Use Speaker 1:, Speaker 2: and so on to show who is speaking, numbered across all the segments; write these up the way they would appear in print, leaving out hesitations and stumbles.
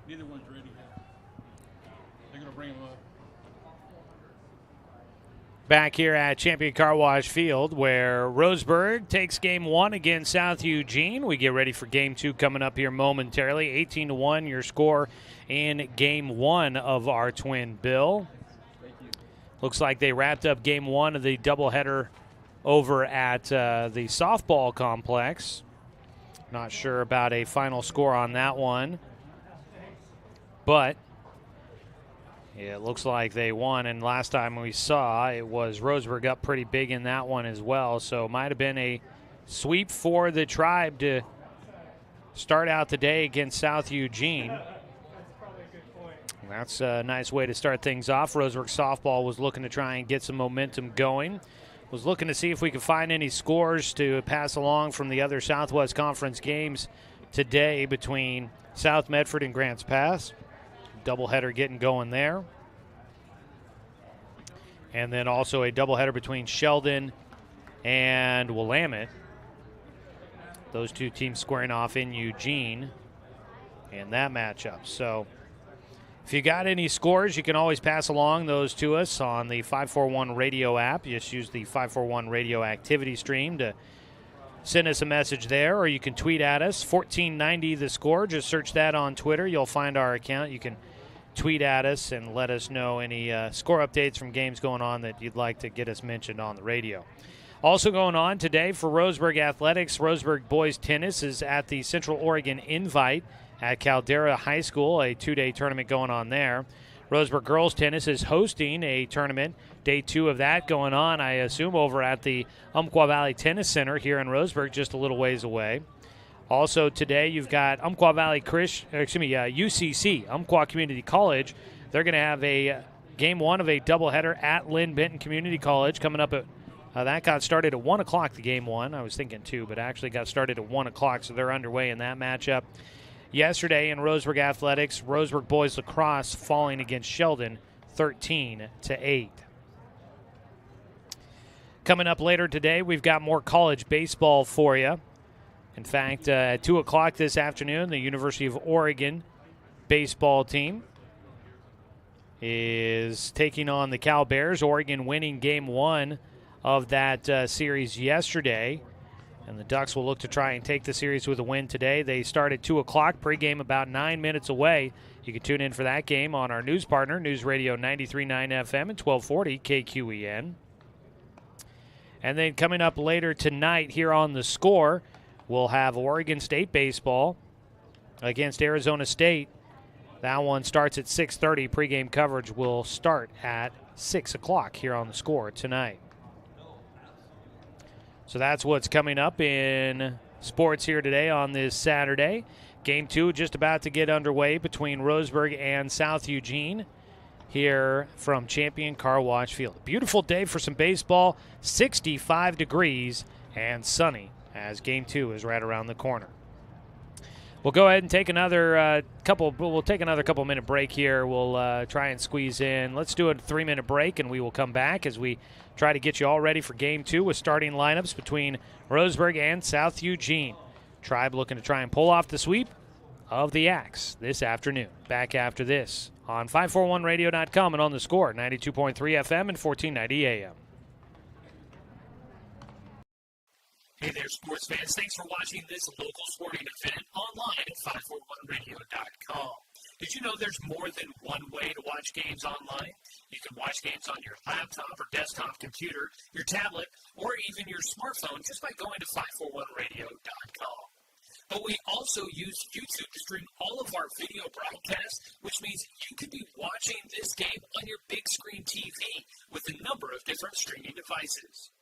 Speaker 1: Neither one's ready yet. They're going to bring them up.
Speaker 2: Back here at Champion Car Wash Field, where Roseburg takes game one against South Eugene. We get ready for game two coming up here momentarily. 18-1, your score in game one of our twin bill. Looks like they wrapped up game one of the doubleheader over at the softball complex. Not sure about a final score on that one, but yeah, it looks like they won, and last time we saw it was Roseburg up pretty big in that one as well, so it might have been a sweep for the Tribe to start out the day against South Eugene. That's a nice way to start things off. Roseburg softball was looking to try and get some momentum going. Was looking to see if we could find any scores to pass along from the other Southwest Conference games today between South Medford and Grants Pass. Doubleheader getting going there. And then also a doubleheader between Sheldon and Willamette. Those two teams squaring off in Eugene in that matchup. So if you got any scores, you can always pass along those to us on the 541 radio app. You just use the 541 radio activity stream to send us a message there, or you can tweet at us, 1490 the score. Just search that on Twitter. You'll find our account. You can tweet at us and let us know any score updates from games going on that you'd like to get us mentioned on the radio. Also going on today for Roseburg Athletics, Roseburg Boys Tennis is at the Central Oregon Invite at Caldera High School, a two-day tournament going on there. Roseburg Girls Tennis is hosting a tournament, day two of that going on, I assume, over at the Umpqua Valley Tennis Center here in Roseburg, just a little ways away. Also today, you've got Umpqua Valley UCC, Umpqua Community College. They're going to have a game one of a doubleheader at Lynn Benton Community College coming up at that got started at 1 o'clock, the game one. I was thinking 2, but actually got started at 1 o'clock, so they're underway in that matchup. Yesterday in Roseburg Athletics, Roseburg Boys Lacrosse falling against Sheldon 13-8. Coming up later today, we've got more college baseball for you. In fact, at 2 o'clock this afternoon, the University of Oregon baseball team is taking on the Cal Bears. Oregon winning game one of that series yesterday. And the Ducks will look to try and take the series with a win today. They start at 2 o'clock, pregame about 9 minutes away. You can tune in for that game on our news partner, News Radio 93.9 FM and 1240 KQEN. And then coming up later tonight here on The Score, we'll have Oregon State baseball against Arizona State. That one starts at 6:30. Pregame coverage will start at 6 o'clock here on The Score tonight. So that's what's coming up in sports here today on this Saturday. Game two just about to get underway between Roseburg and South Eugene here from Champion Car Wash Field. Beautiful day for some baseball, 65 degrees and sunny as game two is right around the corner. We'll go ahead and take another couple minute break here. We'll try and squeeze in. Let's do a 3-minute break, and we will come back as we try to get you all ready for game two with starting lineups between Roseburg and South Eugene. Tribe looking to try and pull off the sweep of the Axe this afternoon. Back after this on 541radio.com and on The Score, 92.3 FM and 1490 AM.
Speaker 3: Hey there, sports fans. Thanks for watching this local sporting event online at 541radio.com. Did you know there's more than one way to watch games online? You can watch games on your laptop or desktop computer, your tablet, or even your smartphone just by going to 541radio.com. But we also use YouTube to stream all of our video broadcasts, which means you could be watching this game on your big screen TV with a number of different streaming devices.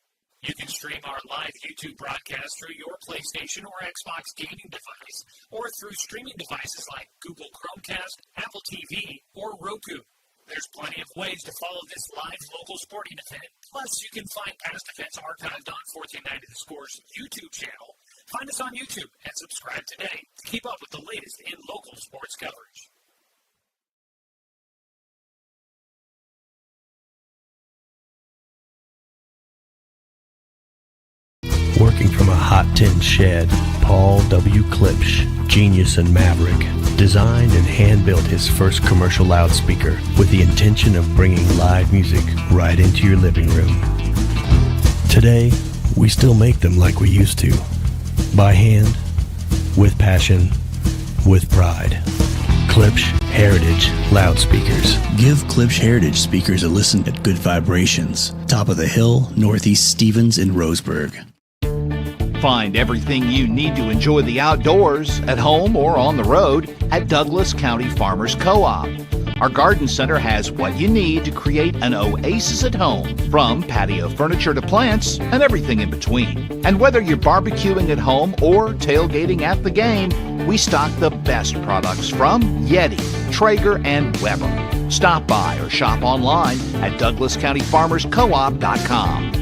Speaker 3: You can stream our live YouTube broadcast through your PlayStation or Xbox gaming device, or through streaming devices like Google Chromecast, Apple TV, or Roku. There's plenty of ways to follow this live local sporting event. Plus, you can find past events archived on 1490 The Score's YouTube channel. Find us on YouTube and subscribe today to keep up with the latest in local sports coverage.
Speaker 4: Working from a hot tin shed, Paul W. Klipsch, genius and maverick, designed and hand-built his first commercial loudspeaker with the intention of bringing live music right into your living room. Today, we still make them like we used to, by hand, with passion, with pride. Klipsch Heritage Loudspeakers.
Speaker 5: Give Klipsch Heritage speakers a listen at Good Vibrations, top of the hill, Northeast Stevens in Roseburg.
Speaker 6: Find everything you need to enjoy the outdoors, at home or on the road, at Douglas County Farmers Co-op. Our garden center has what you need to create an oasis at home, from patio furniture to plants and everything in between. And whether you're barbecuing at home or tailgating at the game, we stock the best products from Yeti, Traeger, and Weber. Stop by or shop online at DouglasCountyFarmersCoop.com.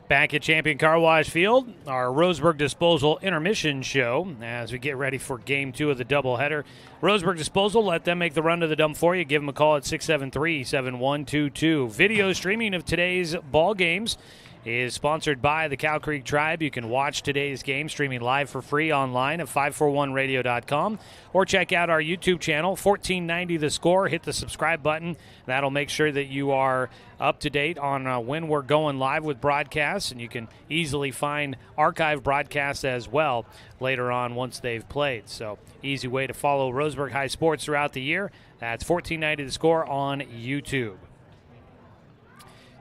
Speaker 2: Back at Champion Car Wash Field, our Roseburg Disposal intermission show as we get ready for Game 2 of the doubleheader. Roseburg Disposal, let them make the run to the dump for you. Give them a call at 673-7122. Video streaming of today's ball games is sponsored by the Cow Creek Tribe. You can watch today's game streaming live for free online at 541radio.com or check out our YouTube channel, 1490 The Score. Hit the subscribe button. That'll make sure that you are up to date on when we're going live with broadcasts, and you can easily find archive broadcasts as well later on once they've played. So easy way to follow Roseburg High Sports throughout the year. That's 1490 The Score on YouTube.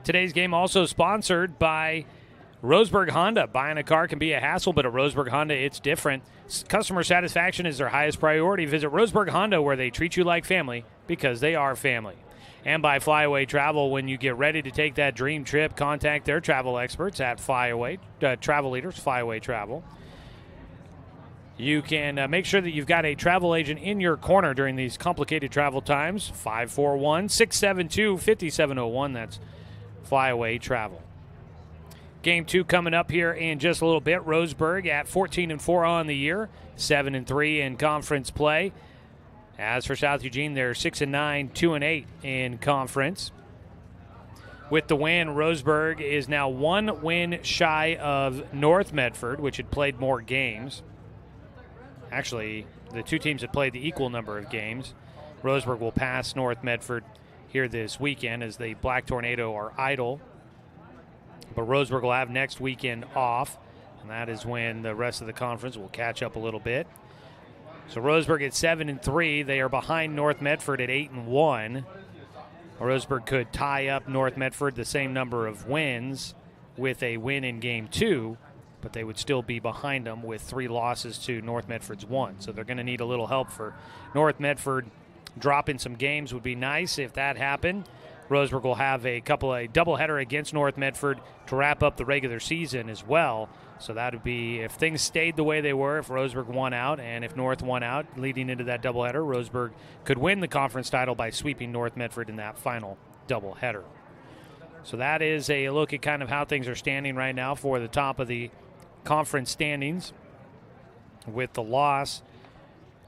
Speaker 2: Today's game also sponsored by Roseburg Honda. Buying a car can be a hassle, but at Roseburg Honda, it's different. Customer satisfaction is their highest priority. Visit Roseburg Honda, where they treat you like family, because they are family. And by Flyaway Travel, when you get ready to take that dream trip, contact their travel experts at Flyaway, Travel Leaders, Flyaway Travel. You can make sure that you've got a travel agent in your corner during these complicated travel times. 541-672-5701. That's Flyaway Travel. Game 2 coming up here in just a little bit. Roseburg at 14-4 on the year, 7-3 in conference play. As for South Eugene, they're 6-9, 2-8 in conference. With the win, Roseburg is now one win shy of North Medford, which had played more games. Actually, the two teams had played the equal number of games. Roseburg will pass North Medford here this weekend as the Black Tornado are idle. But Roseburg will have next weekend off, and that is when the rest of the conference will catch up a little bit. So Roseburg at 7-3. They are behind North Medford at 8-1. Roseburg could tie up North Medford the same number of wins with a win in Game 2, but they would still be behind them with 3 losses to North Medford's 1. So they're going to need a little help for North Medford. Dropping some games would be nice if that happened. Roseburg will have a doubleheader against North Medford to wrap up the regular season as well. So that would be, if things stayed the way they were, if Roseburg won out and if North won out leading into that doubleheader, Roseburg could win the conference title by sweeping North Medford in that final doubleheader. So that is a look at kind of how things are standing right now for the top of the conference standings. With the loss,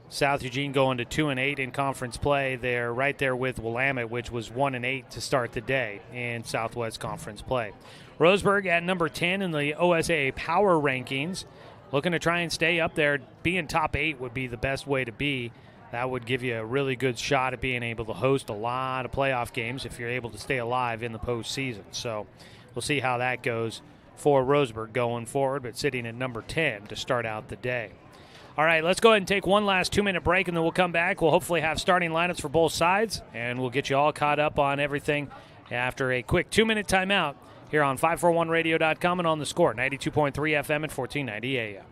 Speaker 2: South Eugene going to 2-8 in conference play. They're right there with Willamette, which was 1-8 to start the day in Southwest Conference play. Roseburg at number 10 in the OSAA power rankings, looking to try and stay up there. Being top 8 would be the best way to be. that would give you a really good shot at being able to host a lot of playoff games if you're able to stay alive in the postseason. So we'll see how that goes for Roseburg going forward, but sitting at number 10 to start out the day. All right, let's go ahead and take one last 2-minute break, and then we'll come back. We'll hopefully have starting lineups for both sides, and we'll get you all caught up on everything after a quick 2-minute timeout here on 541radio.com and on the Score, 92.3 FM and 1490 AM.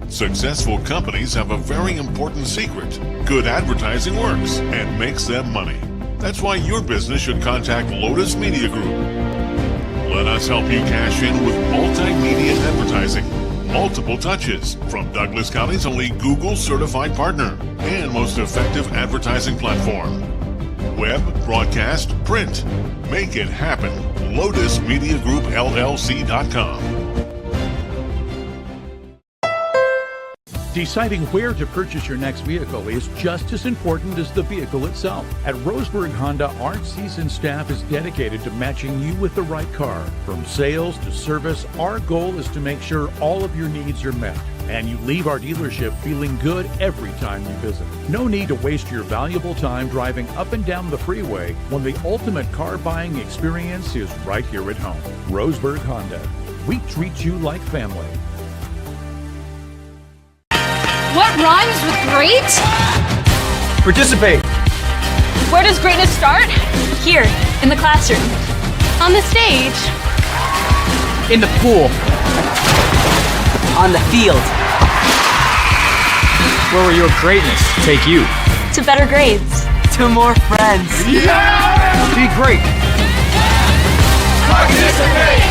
Speaker 7: Successful companies have a very important secret. Good advertising works and makes them money. That's why your business should contact Lotus Media Group. Let us help you cash in with multimedia advertising. Multiple touches from Douglas County's only Google certified partner and most effective advertising platform. Web, broadcast, print. Make it happen. LotusMediaGroupLLC.com.
Speaker 8: Deciding where to purchase your next vehicle is just as important as the vehicle itself. At Roseburg Honda, our seasoned staff is dedicated to matching you with the right car. From sales to service, our goal is to make sure all of your needs are met, and you leave our dealership feeling good every time you visit. No need to waste your valuable time driving up and down the freeway when the ultimate car buying experience is right here at home. Roseburg Honda. We treat you like family.
Speaker 9: What rhymes with great?
Speaker 10: Participate.
Speaker 9: Where does greatness start? Here, in the classroom. On the stage.
Speaker 10: In the pool. On the field. Where will your greatness take you?
Speaker 9: To better grades.
Speaker 10: To more friends.
Speaker 8: Yeah!
Speaker 10: Be great.
Speaker 8: Participate!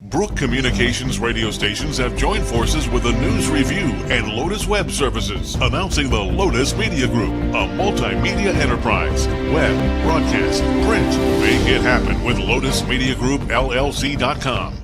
Speaker 7: Brook Communications radio stations have joined forces with the News Review and Lotus Web Services, announcing the Lotus Media Group, a multimedia enterprise. Web, broadcast, print. Make it happen with LotusMediaGroupLLC.com.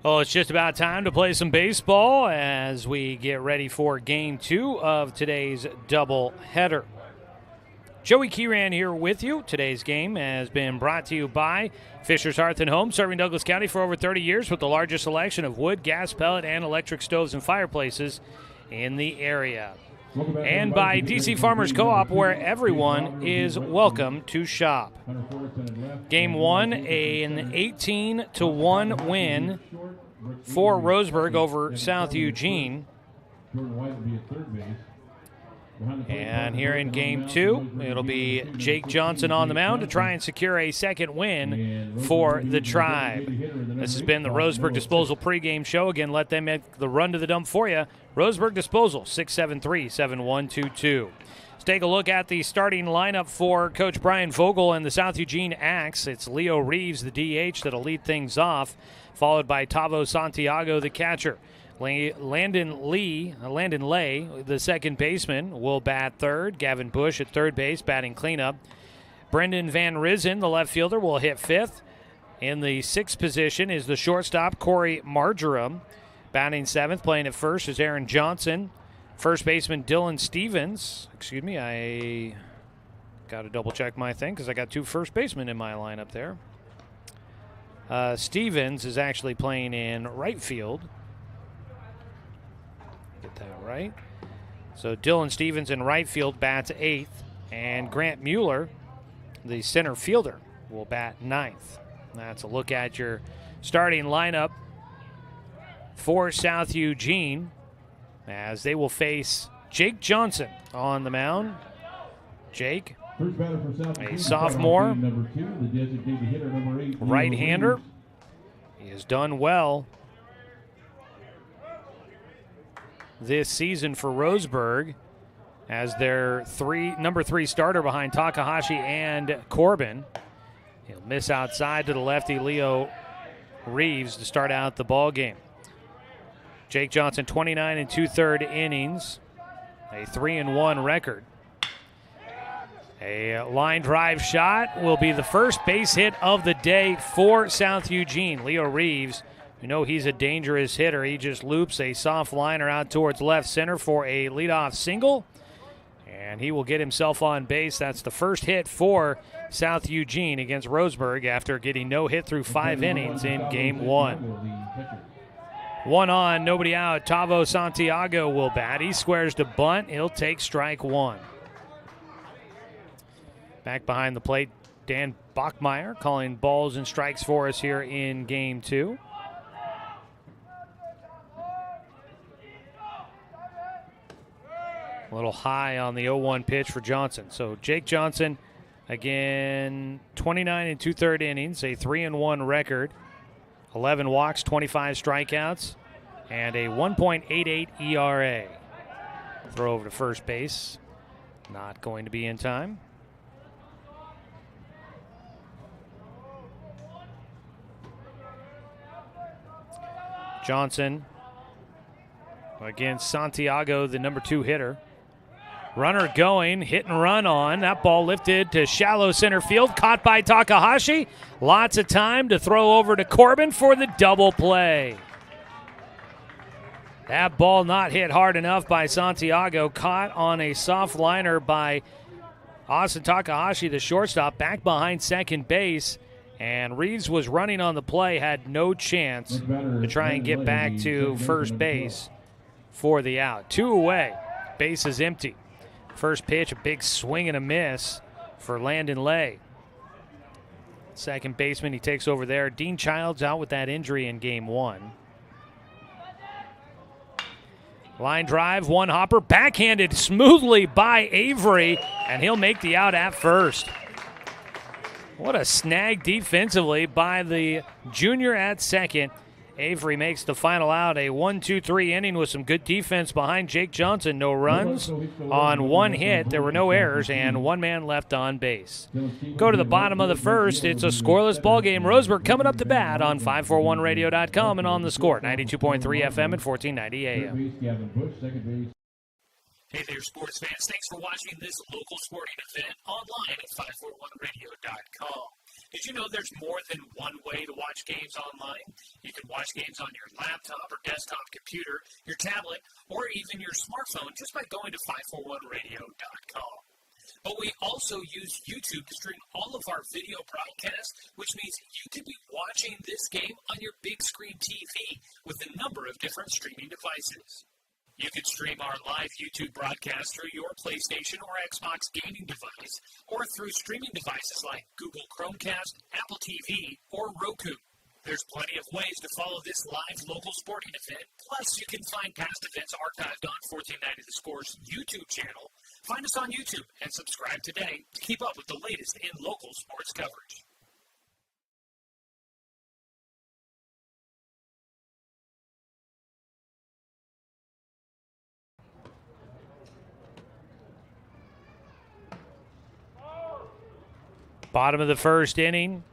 Speaker 2: Oh, it's just about time to play some baseball as we get ready for Game 2 of today's doubleheader. Joey Kieran here with you. Today's game has been brought to you by Fisher's Hearth and Home, serving Douglas County for over 30 years with the largest selection of wood, gas, pellet, and electric stoves and fireplaces in the area. And by DC Farmers Co-op, where everyone is welcome to shop. Game 1, an 18-1 win for Roseburg over South Eugene. And here in Game 2, it'll be Jake Johnson on the mound to try and secure a second win for the Tribe. This has been the Roseburg Disposal pregame show. Again, let them make the run to the dump for you. Roseburg Disposal, 673-7122. Let's take a look at the starting lineup for Coach Brian Vogel and the South Eugene Axe. It's Leo Reeves, the DH, that'll lead things off, followed by Tavo Santiago, the catcher. Landon Lay, the second baseman, will bat third. Gavin Bush at third base, batting cleanup. Brendan Van Rizen, the left fielder, will hit fifth. In the sixth position is the shortstop, Corey Marjoram. Batting seventh, playing at first is Aaron Johnson. First baseman, Dylan Stevens. Excuse me, I got to double check my thing because I got two first basemen in my lineup there. Stevens is actually playing in right field. Get that right. So Dylan Stevens in right field bats eighth, and Grant Mueller, the center fielder, will bat ninth. That's a look at your starting lineup for South Eugene as they will face Jake Johnson on the mound. Jake, a sophomore, right-hander. He has done well this season for Roseburg as their number three starter behind Takahashi and Corbin. He'll miss outside to the lefty Leo Reeves to start out the ball game. Jake Johnson, 29 and 2/3 innings, a 3-1 record. A line drive shot will be the first base hit of the day for South Eugene. Leo Reeves, you know he's a dangerous hitter. He just loops a soft liner out towards left center for a leadoff single, and he will get himself on base. That's the first hit for South Eugene against Roseburg after getting no hit through 5 innings in Game 1. 1 on, nobody out. Tavo Santiago will bat. He squares to bunt. He'll take strike 1. Back behind the plate, Dan Bachmeyer calling balls and strikes for us here in Game 2. A little high on the 0-1 pitch for Johnson. So Jake Johnson, again, 29 and 2/3 innings, a 3-1 record, 11 walks, 25 strikeouts, and a 1.88 ERA. Throw over to first base. Not going to be in time. Johnson against Santiago, the number 2 hitter. Runner going, hit and run on. That ball lifted to shallow center field, caught by Takahashi. Lots of time to throw over to Corbin for the double play. That ball not hit hard enough by Santiago, caught on a soft liner by Austin Takahashi, the shortstop, back behind second base. And Reeves was running on the play, had no chance to try and get back to first base for the out. 2 away, base is empty. First pitch, a big swing and a miss for Landon Lay. Second baseman, he takes over there. Dean Childs out with that injury in Game 1. Line drive, one hopper, backhanded smoothly by Avery, and he'll make the out at first. What a snag defensively by the junior at second. Avery makes the final out. A 1-2-3 inning with some good defense behind Jake Johnson. No runs on 1 hit. There were no errors and 1 man left on base. Go to the bottom of the first. It's a scoreless ball game. Roseburg coming up to bat on 541radio.com and on the Score. 92.3 FM and 1490 AM.
Speaker 3: Hey there, sports fans. Thanks for watching this local sporting event online at 541radio.com. Did you know there's more than one way to watch games online? You can watch games on your laptop or desktop computer, your tablet, or even your smartphone just by going to 541radio.com. But we also use YouTube to stream all of our video broadcasts, which means you could be watching this game on your big screen TV with a number of different streaming devices. You can stream our live YouTube broadcast through your PlayStation or Xbox gaming device, or through streaming devices like Google Chromecast, Apple TV, or Roku. There's plenty of ways to follow this live local sporting event. Plus, you can find past events archived on 1490 The Score's YouTube channel. Find us on YouTube and subscribe today to keep up with the latest in local sports coverage.
Speaker 2: Bottom of the first inning,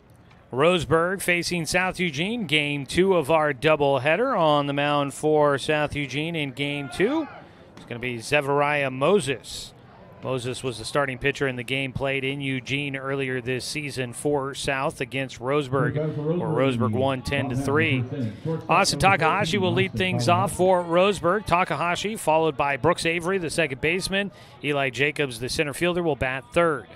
Speaker 2: Roseburg facing South Eugene. Game 2 of our doubleheader. On the mound for South Eugene in Game 2, it's going to be Zevariah Moses. Moses was the starting pitcher in the game played in Eugene earlier this season for South against Roseburg, where Roseburg won 10-3. Austin Takahashi will lead things off for Roseburg. Takahashi, followed by Brooks Avery, the second baseman. Eli Jacobs, the center fielder, will bat third.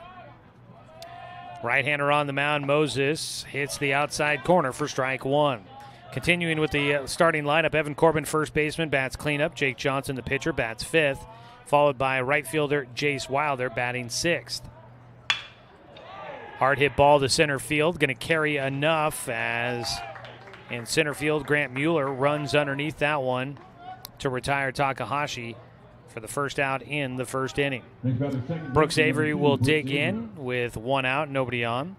Speaker 2: Right-hander on the mound, Moses hits the outside corner for strike 1. Continuing with the starting lineup, Evan Corbin, first baseman, bats cleanup. Jake Johnson, the pitcher, bats 5th, followed by right fielder Jace Wilder, batting 6th. Hard hit ball to center field, going to carry enough as in center field, Grant Mueller runs underneath that one to retire Takahashi for the first out in the first inning. Brooks Avery will dig in with 1 out, nobody on.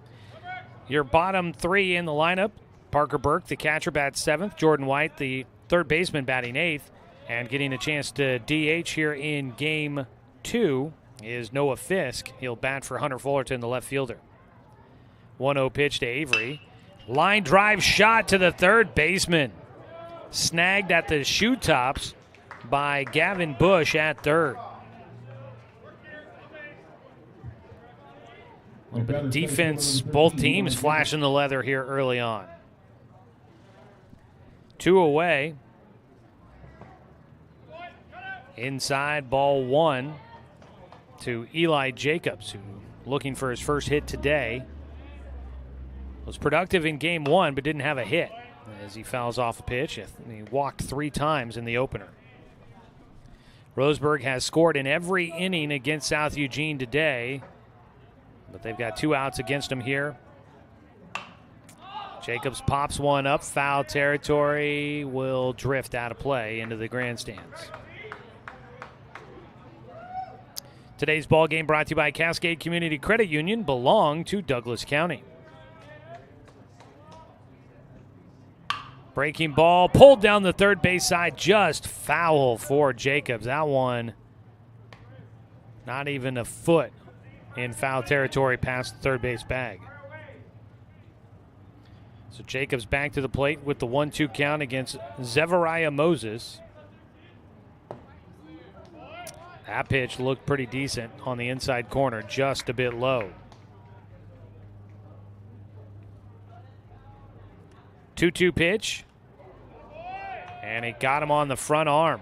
Speaker 2: Your bottom 3 in the lineup, Parker Burke, the catcher, bats 7th. Jordan White, the third baseman, batting 8th. And getting a chance to DH here in Game 2 is Noah Fisk. He'll bat for Hunter Fullerton, the left fielder. 1-0 pitch to Avery. Line drive shot to the third baseman. snagged at the shoe tops by Gavin Bush at third. A little bit of defense, both teams flashing the leather here early on. 2 away. Inside, ball 1 to Eli Jacobs, who looking for his first hit today. Was productive in game 1, but didn't have a hit as he fouls off a pitch. He walked 3 times in the opener. Roseburg has scored in every inning against South Eugene today, but they've got 2 outs against them here. Jacobs pops one up, foul territory, will drift out of play into the grandstands. Today's ball game brought to you by Cascade Community Credit Union, belong to Douglas County. Breaking ball, pulled down the third base side, just foul for Jacobs. That one, not even a foot in foul territory past the third base bag. So Jacobs back to the plate with the 1-2 count against Zevariah Moses. That pitch looked pretty decent on the inside corner, just a bit low. 2-2 pitch. And it got him on the front arm.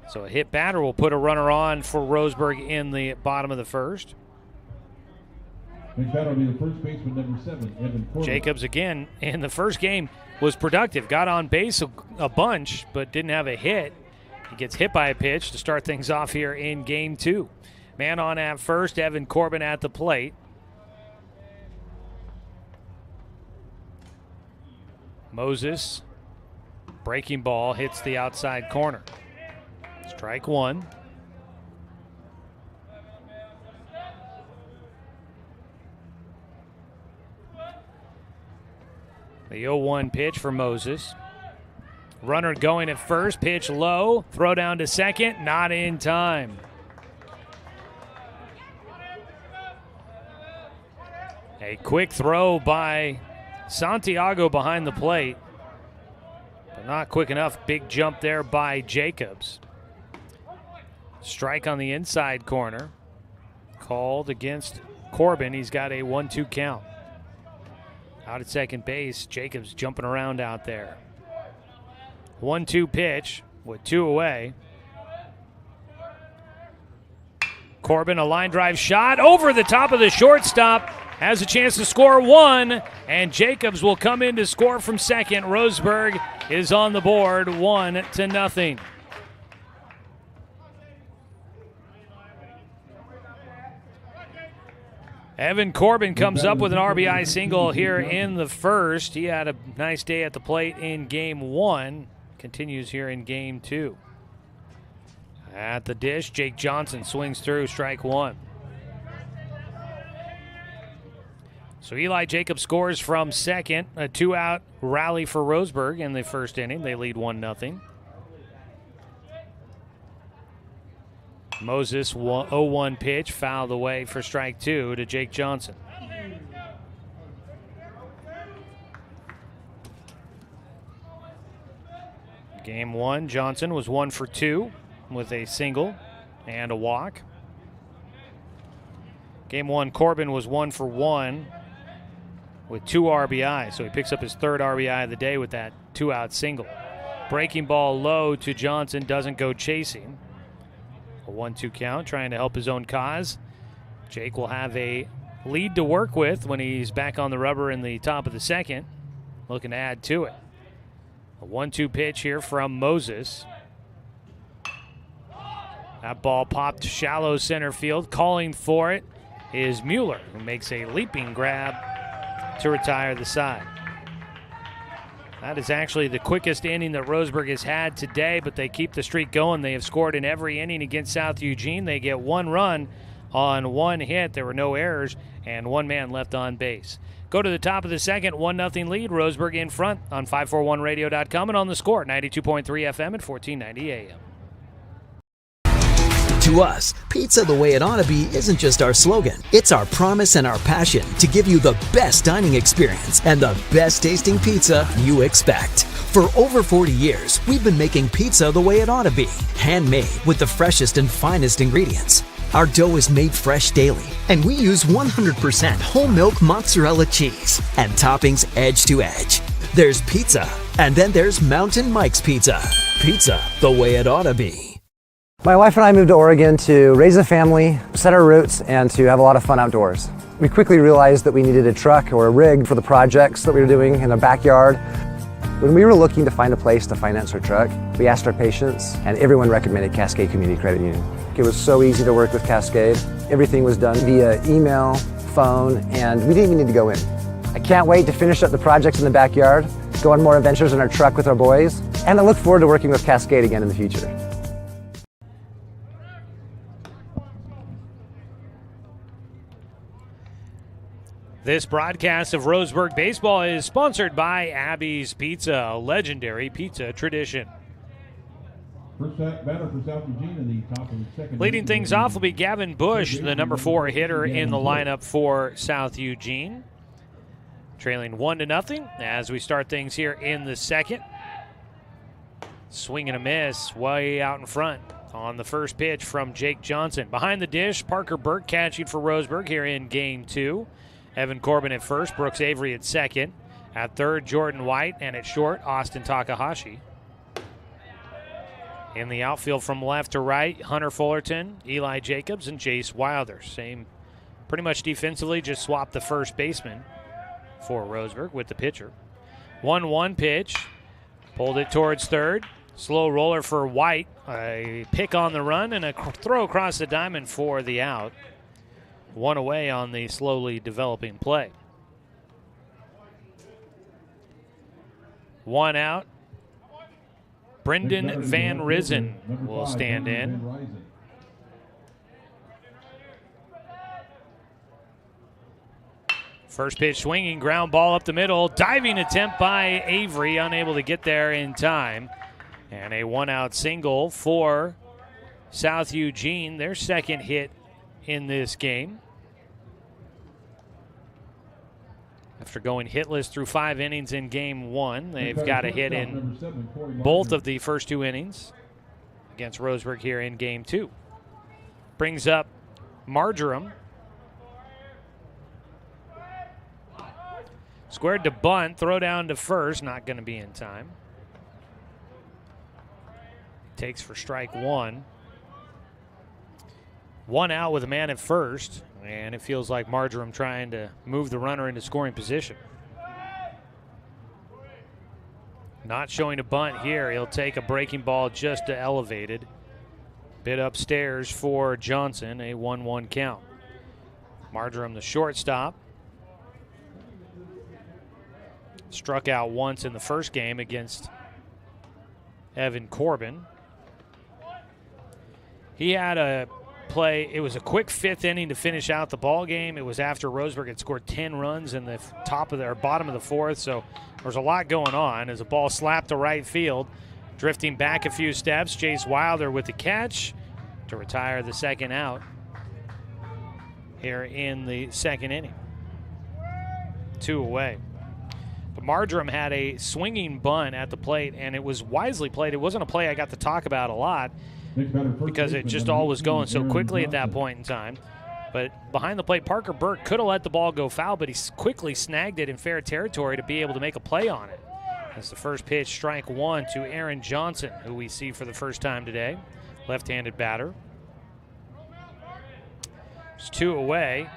Speaker 2: So a hit batter will put a runner on for Roseburg in the bottom of the first.
Speaker 11: Big batter will be the first baseman, number 7, Evan Corbin.
Speaker 2: Jacobs again in the first game was productive. Got on base a bunch, but didn't have a hit. He gets hit by a pitch to start things off here in game 2. Man on at first, Evan Corbin at the plate. Moses, breaking ball, hits the outside corner. Strike 1. The 0-1 pitch for Moses. Runner going at first, pitch low, throw down to second, not in time. A quick throw by Santiago behind the plate, but not quick enough. Big jump there by Jacobs. Strike on the inside corner. Called against Corbin. He's got a 1-2 count. Out at second base, Jacobs jumping around out there. 1-2 pitch with 2 away. Corbin, a line drive shot over the top of the shortstop. Has a chance to score 1, and Jacobs will come in to score from second. Roseburg is on the board, 1-0. Evan Corbin comes up with an RBI single here in the first. He had a nice day at the plate in game 1. Continues here in game 2. At the dish, Jake Johnson swings through, strike 1. So Eli Jacobs scores from second. A 2-out rally for Roseburg in the first inning. They lead 1-0. Moses, 0-1 pitch, fouled away for strike 2 to Jake Johnson. Game 1, Johnson was 1 for 2 with a single and a walk. Game 1, Corbin was 1 for 1 with 2 RBI, so he picks up his 3rd RBI of the day with that 2-out single. Breaking ball low to Johnson, doesn't go chasing. A 1-2 count, trying to help his own cause. Jake will have a lead to work with when he's back on the rubber in the top of the second, looking to add to it. A 1-2 pitch here from Moses. That ball popped shallow center field. Calling for it is Mueller, who makes a leaping grab to retire the side. That is actually the quickest inning that Roseburg has had today, but they keep the streak going. They have scored in every inning against South Eugene. They get 1 run on 1 hit. There were no errors and 1 man left on base. Go to the top of the second, 1-0 lead. Roseburg in front on 541radio.com and on the score, 92.3 FM at 1490 AM.
Speaker 12: To us, pizza the way it ought to be isn't just our slogan. It's our promise and our passion to give you the best dining experience and the best tasting pizza you expect. For over 40 years, we've been making pizza the way it ought to be. Handmade with the freshest and finest ingredients. Our dough is made fresh daily, and we use 100% whole milk mozzarella cheese and toppings edge to edge. There's pizza, and then there's Mountain Mike's Pizza. Pizza the way it ought to be.
Speaker 13: My wife and I moved to Oregon to raise a family, set our roots, and to have a lot of fun outdoors. We quickly realized that we needed a truck or a rig for the projects that we were doing in the backyard. When we were looking to find a place to finance our truck, we asked our patients, and everyone recommended Cascade Community Credit Union. It was so easy to work with Cascade. Everything was done via email, phone, and we didn't even need to go in. I can't wait to finish up the projects in the backyard, go on more adventures in our truck with our boys, and I look forward to working with Cascade again in the future.
Speaker 2: This broadcast of Roseburg baseball is sponsored by Abby's Pizza, a legendary pizza tradition.
Speaker 11: First batter for South Eugene in the top of the second.
Speaker 2: Leading things off will be Gavin Bush, the number 4 hitter in the lineup for South Eugene. Trailing 1-0 as we start things here in the second. Swing and a miss way out in front on the first pitch from Jake Johnson. Behind the dish, Parker Burke catching for Roseburg here in game 2. Evan Corbin at first, Brooks Avery at second. At third, Jordan White, and at short, Austin Takahashi. In the outfield from left to right, Hunter Fullerton, Eli Jacobs, and Jace Wilder. Same, pretty much defensively, just swapped the first baseman for Roseburg with the pitcher. 1-1 pitch, pulled it towards third. Slow roller for White, a pick on the run, and a throw across the diamond for the out. One away on the slowly developing play. 1 out. Brendan Van Risen will stand in. First pitch swinging, ground ball up the middle. Diving attempt by Avery, unable to get there in time. And a 1-out single for South Eugene, their second hit in this game. After going hitless through 5 innings in game 1, they've got a hit in both of the first 2 innings against Roseburg here in game 2. Brings up Marjoram. Squared to bunt, throw down to first, not going to be in time. Takes for strike 1. 1 out with a man at first. And it feels like Marjoram trying to move the runner into scoring position. Not showing a bunt here. He'll take a breaking ball just to elevated. Bit upstairs for Johnson, a 1-1 count. Marjoram, the shortstop. Struck out once in the first game against Evan Corbin. He had a play. It was a quick 5th inning to finish out the ball game. It was after Roseburg had scored 10 runs in the bottom of the 4th, so there was a lot going on as a ball slapped to right field. Drifting back a few steps, Jace Wilder with the catch to retire the second out here in the second inning. 2 away. But Marjoram had a swinging bunt at the plate, and it was wisely played. It wasn't a play I got to talk about a lot, because it just all was going so quickly at that point in time. But behind the plate, Parker Burke could have let the ball go foul, but he quickly snagged it in fair territory to be able to make a play on it. That's the first pitch, strike 1 to Aaron Johnson, who we see for the first time today. Left-handed batter. It's 2 away.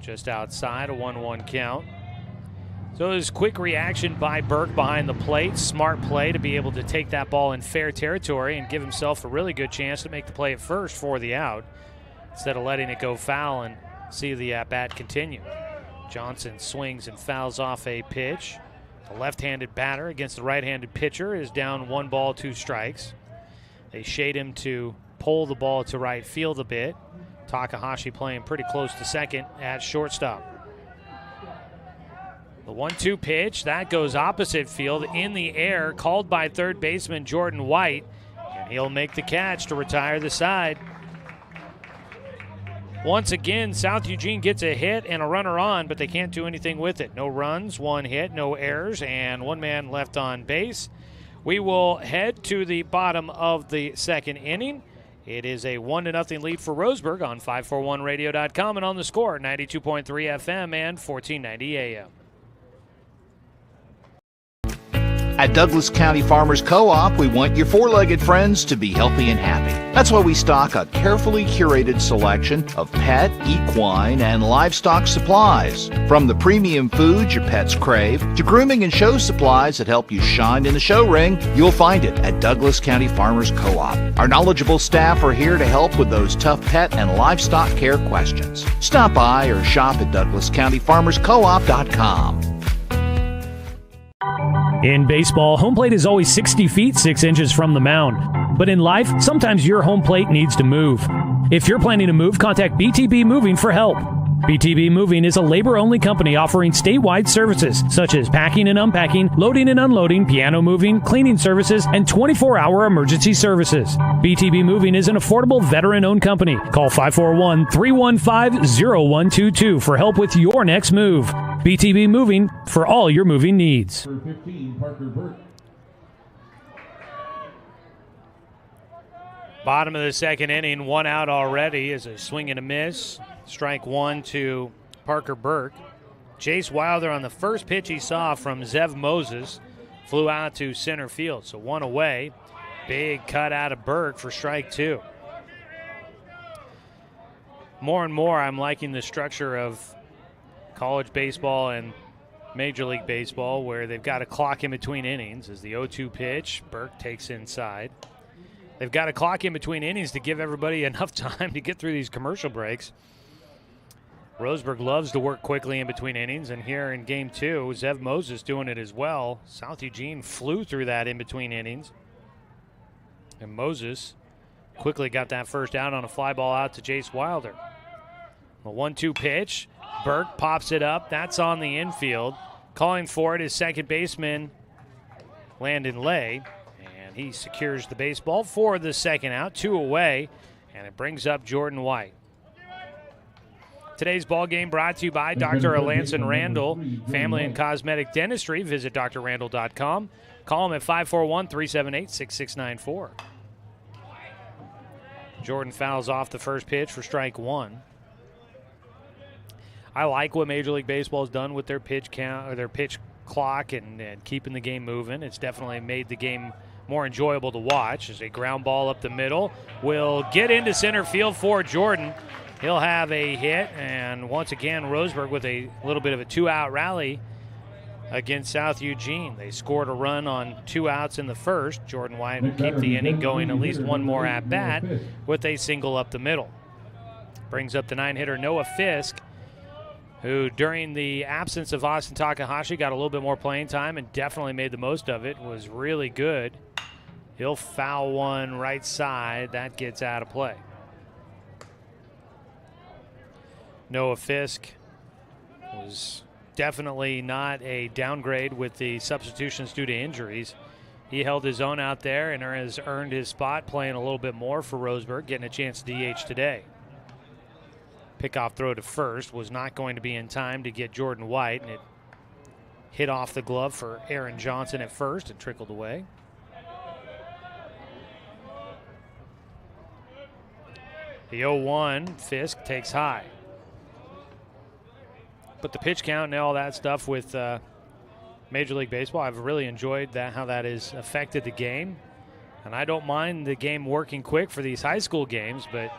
Speaker 2: Just outside, a 1-1 count. So it was quick reaction by Burke behind the plate. Smart play to be able to take that ball in fair territory and give himself a really good chance to make the play at first for the out, instead of letting it go foul and see the at-bat continue. Johnson swings and fouls off a pitch. The left-handed batter against the right-handed pitcher is down 1 ball, 2 strikes. They shade him to pull the ball to right field a bit. Takahashi playing pretty close to second at shortstop. The 1-2 pitch, that goes opposite field in the air, called by third baseman Jordan White, and he'll make the catch to retire the side. Once again, South Eugene gets a hit and a runner on, but they can't do anything with it. No runs, one hit, no errors, and one man left on base. We will head to the bottom of the second inning. It is a 1-0 lead for Roseburg on 541radio.com and on the score, 92.3 FM and 1490 AM.
Speaker 6: At Douglas County Farmers Co-op, we want your four-legged friends to be healthy and happy. That's why we stock a carefully curated selection of pet, equine, and livestock supplies. From the premium foods your pets crave to grooming and show supplies that help you shine in the show ring, you'll find it at Douglas County Farmers Co-op. Our knowledgeable staff are here to help with those tough pet and livestock care questions. Stop by or shop at DouglasCountyFarmersCoop.com.
Speaker 14: In baseball, home plate is always 60 feet 6 inches from the mound. But in life, sometimes your home plate needs to move. If you're planning to move, contact BTB Moving for help. BTB Moving is a labor-only company offering statewide services such as packing and unpacking, loading and unloading, piano moving, cleaning services, and 24-hour emergency services. BTB Moving is an affordable veteran-owned company. Call 541-315-0122 for help with your next move. BTB Moving for all your moving needs.
Speaker 11: For 15, Parker Burke.
Speaker 2: Bottom of the second inning, one out already is a swing and a miss. Strike one to Parker Burke. Jace Wilder on the first pitch he saw from Zev Moses flew out to center field. So one away. Big cut out of Burke for strike two. More and more I'm liking the structure of college baseball and Major League Baseball where they've got a clock in between innings. As the 0-2 pitch, Burke takes inside. They've got a clock in between innings to give everybody enough time to get through these commercial breaks. Roseburg loves to work quickly in between innings, and here in game two, Zev Moses doing it as well. South Eugene flew through that in between innings. And Moses quickly got that first out on a fly ball out to Jace Wilder. A 1-2 pitch. Burke pops it up. That's on the infield. Calling for it is second baseman Landon Lay. And he secures the baseball for the second out. Two away. And it brings up Jordan White. Today's ball game brought to you by Dr. Alanson Randall, Family and Cosmetic Dentistry. Visit drrandall.com. Call him at 541-378-6694. Jordan fouls off the first pitch for strike one. I like what Major League Baseball has done with their pitch count or their pitch clock and keeping the game moving. It's definitely made the game more enjoyable to watch. As a ground ball up the middle will get into center field for Jordan. He'll have a hit, and once again, Roseburg with a little bit of a two-out rally against South Eugene. They scored a run on 2 outs in the first. Jordan White will keep the inning going at least one more at-bat with a single up the middle. Brings up the 9-hitter Noah Fisk, who during the absence of Austin Takahashi got a little bit more playing time and definitely made the most of it, was really good. He'll foul one right side. That gets out of play. Noah Fisk was definitely not a downgrade with the substitutions due to injuries. He held his own out there and has earned his spot playing a little bit more for Roseburg, getting a chance to DH today. Pickoff throw to first was not going to be in time to get Jordan White, and it hit off the glove for Aaron Johnson at first and trickled away. The 0-1, Fisk takes high. But the pitch count and all that stuff with Major League Baseball, I've really enjoyed that, how that has affected the game. And I don't mind the game working quick for these high school games, but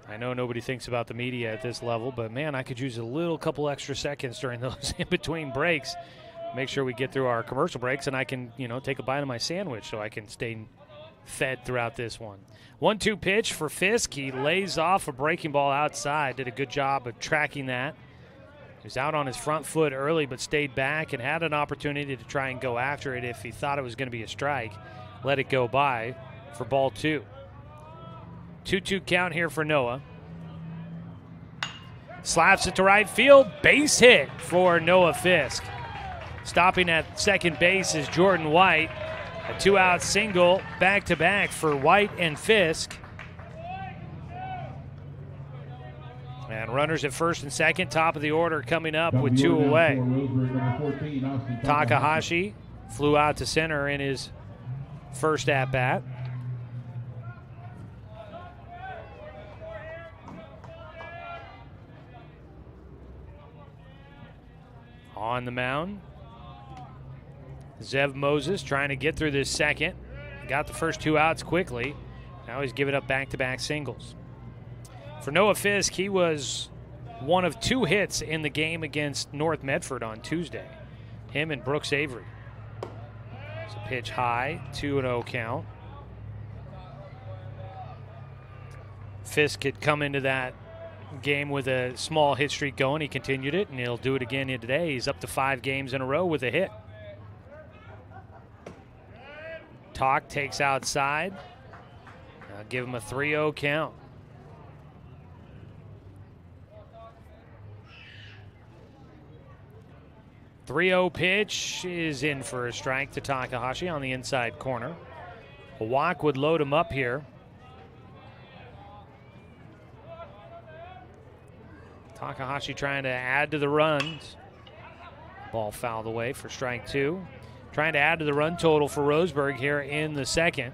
Speaker 2: I know nobody thinks about the media at this level, but man, I could use a couple extra seconds during those in-between breaks. Make sure we get through our commercial breaks and I can, take a bite of my sandwich so I can stay fed throughout this one. 1-2 pitch for Fisk. He lays off a breaking ball outside. Did a good job of tracking that. He was out on his front foot early but stayed back and had an opportunity to try and go after it if he thought it was going to be a strike. Let it go by for ball two. 2-2 count here for Noah. Slaps it to right field. Base hit for Noah Fisk. Stopping at second base is Jordan White. A 2-out single back-to-back for White and Fisk. And runners at first and second, top of the order coming up with 2 away. Takahashi flew out to center in his first at-bat. On the mound, Zev Moses trying to get through this second. Got the first 2 outs quickly. Now he's giving up back-to-back singles. For Noah Fisk, he was one of 2 hits in the game against North Medford on Tuesday. Him and Brooks Avery. It's a pitch high, 2-0 count. Fisk had come into that game with a small hit streak going. He continued it, and he'll do it again here today. He's up to 5 games in a row with a hit. Talk takes outside. I'll give him a 3-0 count. The 3-0 pitch is in for a strike to Takahashi on the inside corner. A walk would load him up here. Takahashi trying to add to the runs. Ball fouled away for strike 2. Trying to add to the run total for Roseburg here in the second.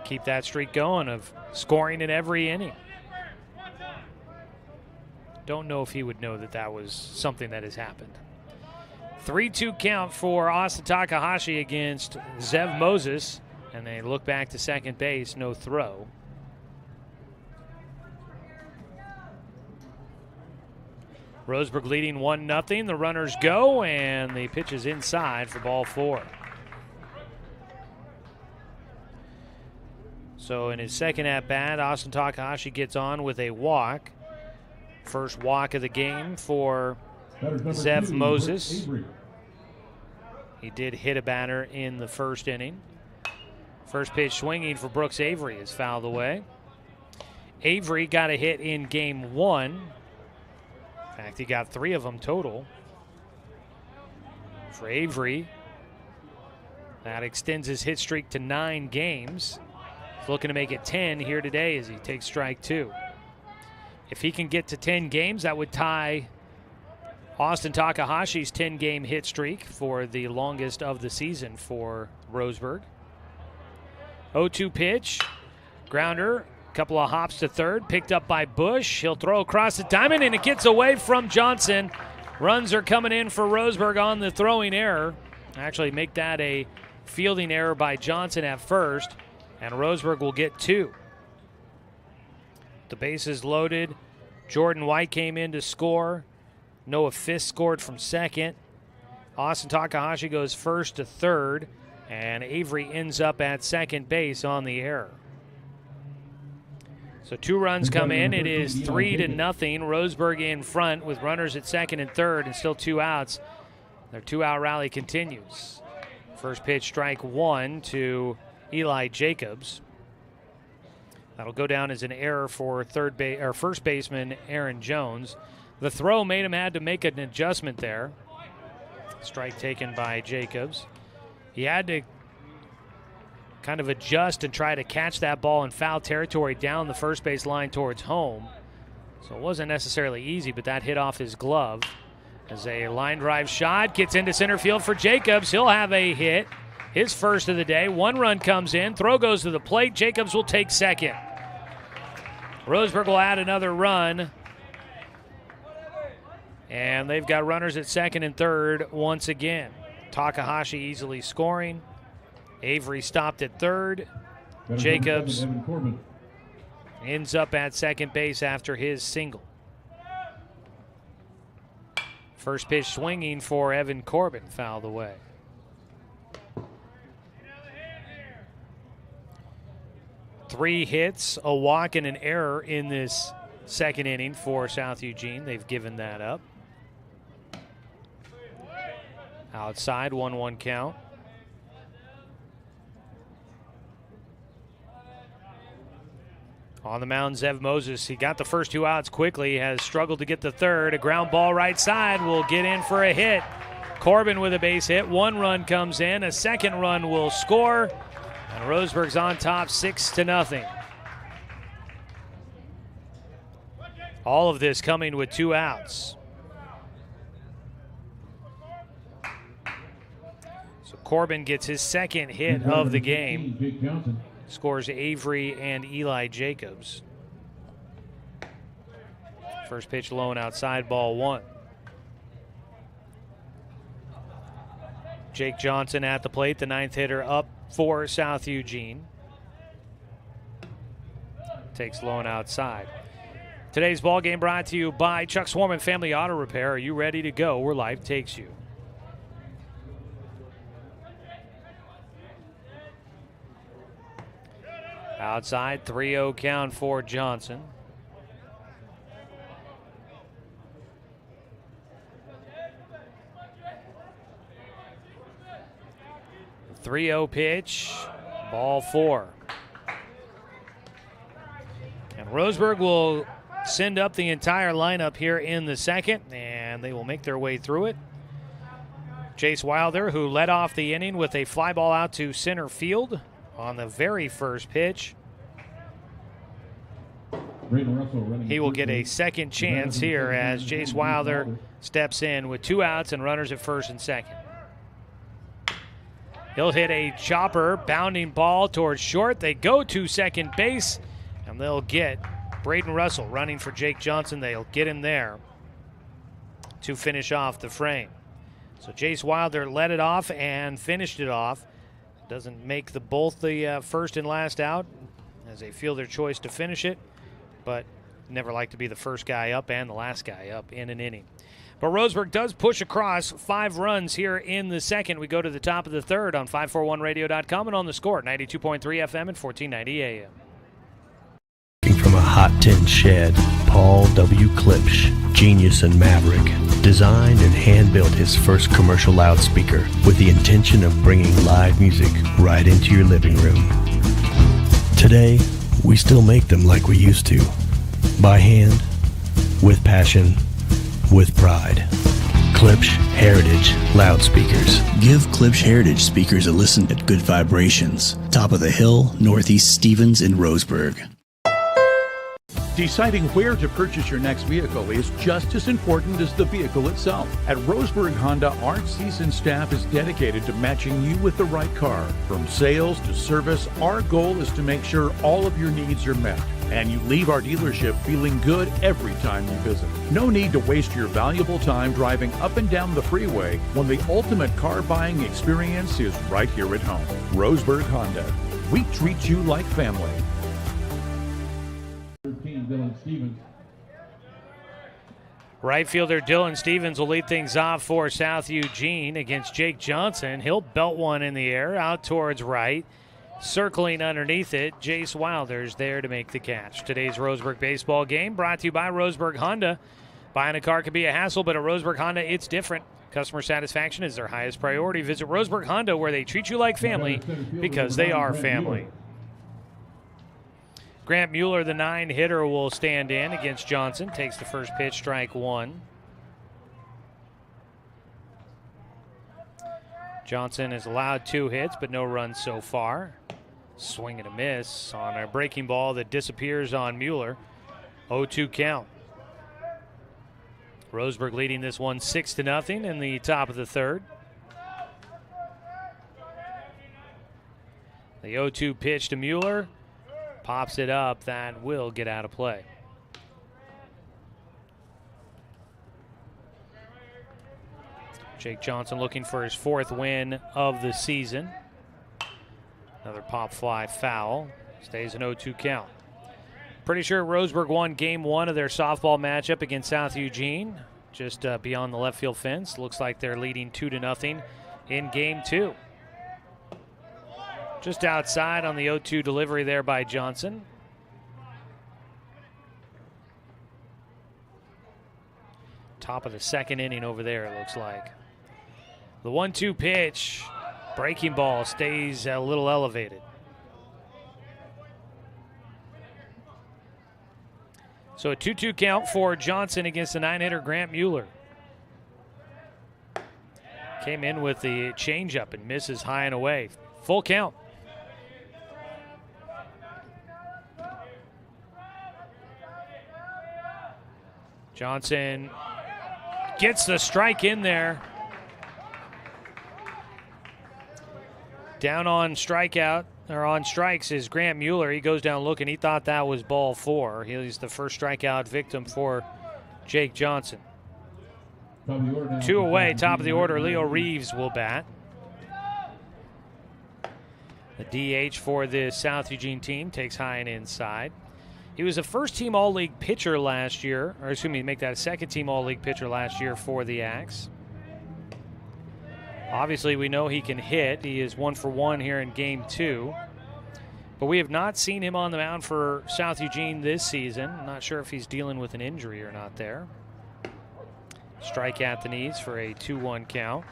Speaker 2: Keep that streak going of scoring in every inning. Don't know if he would know that that was something that has happened. 3-2 count for Austin Takahashi against Zev Moses. And they look back to second base, no throw. Roseburg leading 1-0. The runners go, and the pitch is inside for ball 4. So in his second at-bat, Austin Takahashi gets on with a walk. First walk of the game for Zev Moses. He did hit a batter in the first inning. First pitch swinging for Brooks Avery is fouled away. Avery got a hit in game 1. In fact, he got 3 of them total. For Avery, that extends his hit streak to 9 games. He's looking to make it 10 here today as he takes strike 2. If he can get to 10 games, that would tie Austin Takahashi's 10-game hit streak for the longest of the season for Roseburg. 0-2 pitch, grounder. Couple of hops to third, picked up by Bush. He'll throw across the diamond, and it gets away from Johnson. Runs are coming in for Roseburg on the throwing error. Actually make that a fielding error by Johnson at first, and Roseburg will get 2. The bases loaded. Jordan White came in to score. Noah Fisk scored from second. Austin Takahashi goes first to third, and Avery ends up at second base on the error. So 2 runs come in. It is 3-0. Roseburg in front with runners at second and third and still 2 outs. Their 2-out rally continues. First pitch, strike 1 to Eli Jacobs. That'll go down as an error for first baseman Aaron Jones. The throw made him had to make an adjustment there. Strike taken by Jacobs. He had to kind of adjust and try to catch that ball in foul territory down the first base line towards home. So it wasn't necessarily easy, but that hit off his glove. As a line drive shot gets into center field for Jacobs. He'll have a hit, his first of the day. 1 run comes in, throw goes to the plate. Jacobs will take second. Roseburg will add another run. And they've got runners at second and third once again. Takahashi easily scoring. Avery stopped at third. Jacobs ends up at second base after his single. First pitch swinging for Evan Corbin, fouled away. Three hits, a walk, and an error in this second inning for South Eugene. They've given that up. Outside, 1-1 count. On the mound, Zev Moses. He got the first 2 outs quickly, has struggled to get the third. A ground ball right side will get in for a hit. Corbin with a base hit. 1 run comes in. A second run will score. And Roseburg's on top 6-0. All of this coming with 2 outs. So Corbin gets his second hit of the game. Scores Avery and Eli Jacobs. First pitch low and outside, ball 1. Jake Johnson at the plate, the 9th hitter up for South Eugene. Takes low and outside. Today's ball game brought to you by Chuck Swarman Family Auto Repair. Are you ready to go where life takes you? Outside, 3-0 count for Johnson. The 3-0 pitch, ball 4. And Roseburg will send up the entire lineup here in the second, and they will make their way through it. Jace Wilder, who led off the inning with a fly ball out to center field on the very first pitch. He will get a second chance here as Jace Wilder steps in with 2 outs and runners at first and second. He'll hit a chopper, bounding ball towards short. They go to second base, and they'll get Braden Russell running for Jake Johnson. They'll get him there to finish off the frame. So Jace Wilder led it off and finished it off. Doesn't make both the first and last out as they feel their choice to finish it, but never like to be the first guy up and the last guy up in an inning. But Roseburg does push across 5 runs here in the second. We go to the top of the third on 541radio.com and on the Score, 92.3 FM and 1490 AM.
Speaker 4: From a hot tin shed, Paul W. Klipsch, genius and maverick, designed and hand-built his first commercial loudspeaker with the intention of bringing live music right into your living room. Today, we still make them like we used to, by hand, with passion, with pride. Klipsch Heritage Loudspeakers.
Speaker 5: Give Klipsch Heritage speakers a listen at Good Vibrations, top of the hill, Northeast Stevens in Roseburg.
Speaker 8: Deciding where to purchase your next vehicle is just as important as the vehicle itself. At Roseburg Honda, our seasoned staff is dedicated to matching you with the right car. From sales to service, our goal is to make sure all of your needs are met, and you leave our dealership feeling good every time you visit. No need to waste your valuable time driving up and down the freeway when the ultimate car buying experience is right here at home. Roseburg Honda. We treat you like family.
Speaker 2: Right fielder Dylan Stevens will lead things off for South Eugene against Jake Johnson. He'll belt one in the air out towards right. Circling underneath it, Jace Wilder's there to make the catch. Today's Roseburg baseball game brought to you by Roseburg Honda. Buying a car can be a hassle, but at Roseburg Honda, it's different. Customer satisfaction is their highest priority. Visit Roseburg Honda, where they treat you like family because they are family. Grant Mueller, the 9-hitter, will stand in against Johnson. Takes the first pitch, strike 1. Johnson has allowed 2 hits, but no runs so far. Swing and a miss on a breaking ball that disappears on Mueller. 0-2 count. Roseburg leading this one 6-0 in the top of the third. The 0-2 pitch to Mueller. Pops it up. That will get out of play. Jake Johnson looking for his 4th win of the season. Another pop fly foul. Stays an 0-2 count. Pretty sure Roseburg won game 1 of their softball matchup against South Eugene. Just beyond the left field fence. Looks like they're leading 2-0 in game 2. Just outside on the 0-2 delivery there by Johnson. Top of the second inning over there, it looks like. The 1-2 pitch, breaking ball, stays a little elevated. So a 2-2 count for Johnson against the 9-hitter Grant Mueller. Came in with the changeup and misses high and away. Full count. Johnson gets the strike in there. Down on strikeout, or on strikes, is Grant Mueller. He goes down looking. He thought that was ball 4. He's the first strikeout victim for Jake Johnson. 2 away, top of the order. Leo Reeves will bat. The DH for the South Eugene team takes high and inside. He was a first-team All-League pitcher last year, or excuse me, make that a second-team All-League pitcher last year for the Axe. Obviously, we know he can hit. He is 1 for 1 here in Game 2. But we have not seen him on the mound for South Eugene this season. I'm not sure if he's dealing with an injury or not there. Strike at the knees for a 2-1 count.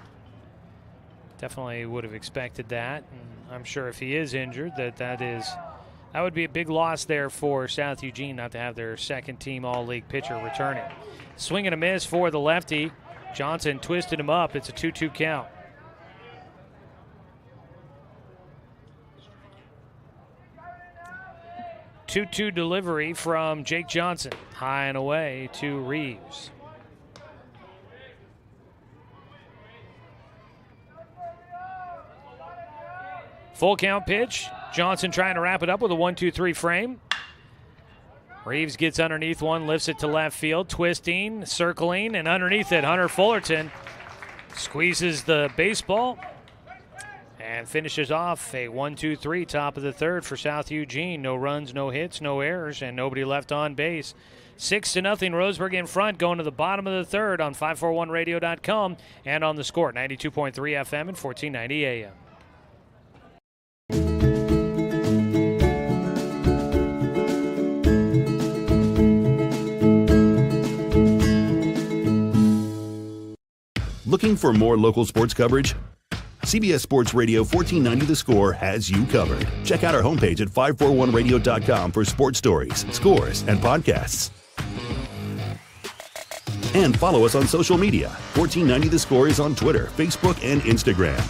Speaker 2: Definitely would have expected that. And I'm sure if he is injured, that would be a big loss there for South Eugene not to have their second-team All-League pitcher returning. Swing and a miss for the lefty. Johnson twisted him up. It's a 2-2 count. Two-two delivery from Jake Johnson. High and away to Reeves. Full count pitch. Johnson trying to wrap it up with a 1-2-3 frame. Reeves gets underneath one, lifts it to left field, twisting, circling, and underneath it, Hunter Fullerton squeezes the baseball and finishes off a 1-2-3 top of the third for South Eugene. No runs, no hits, no errors, and nobody left on base. 6-0, Roseburg in front, going to the bottom of the third on 541radio.com and on the Score, 92.3 FM and 1490 AM.
Speaker 15: Looking for more local sports coverage? CBS Sports Radio 1490 The Score has you covered. Check out our homepage at 541radio.com for sports stories, scores, and podcasts. And follow us on social media. 1490 The Score is on Twitter, Facebook, and Instagram.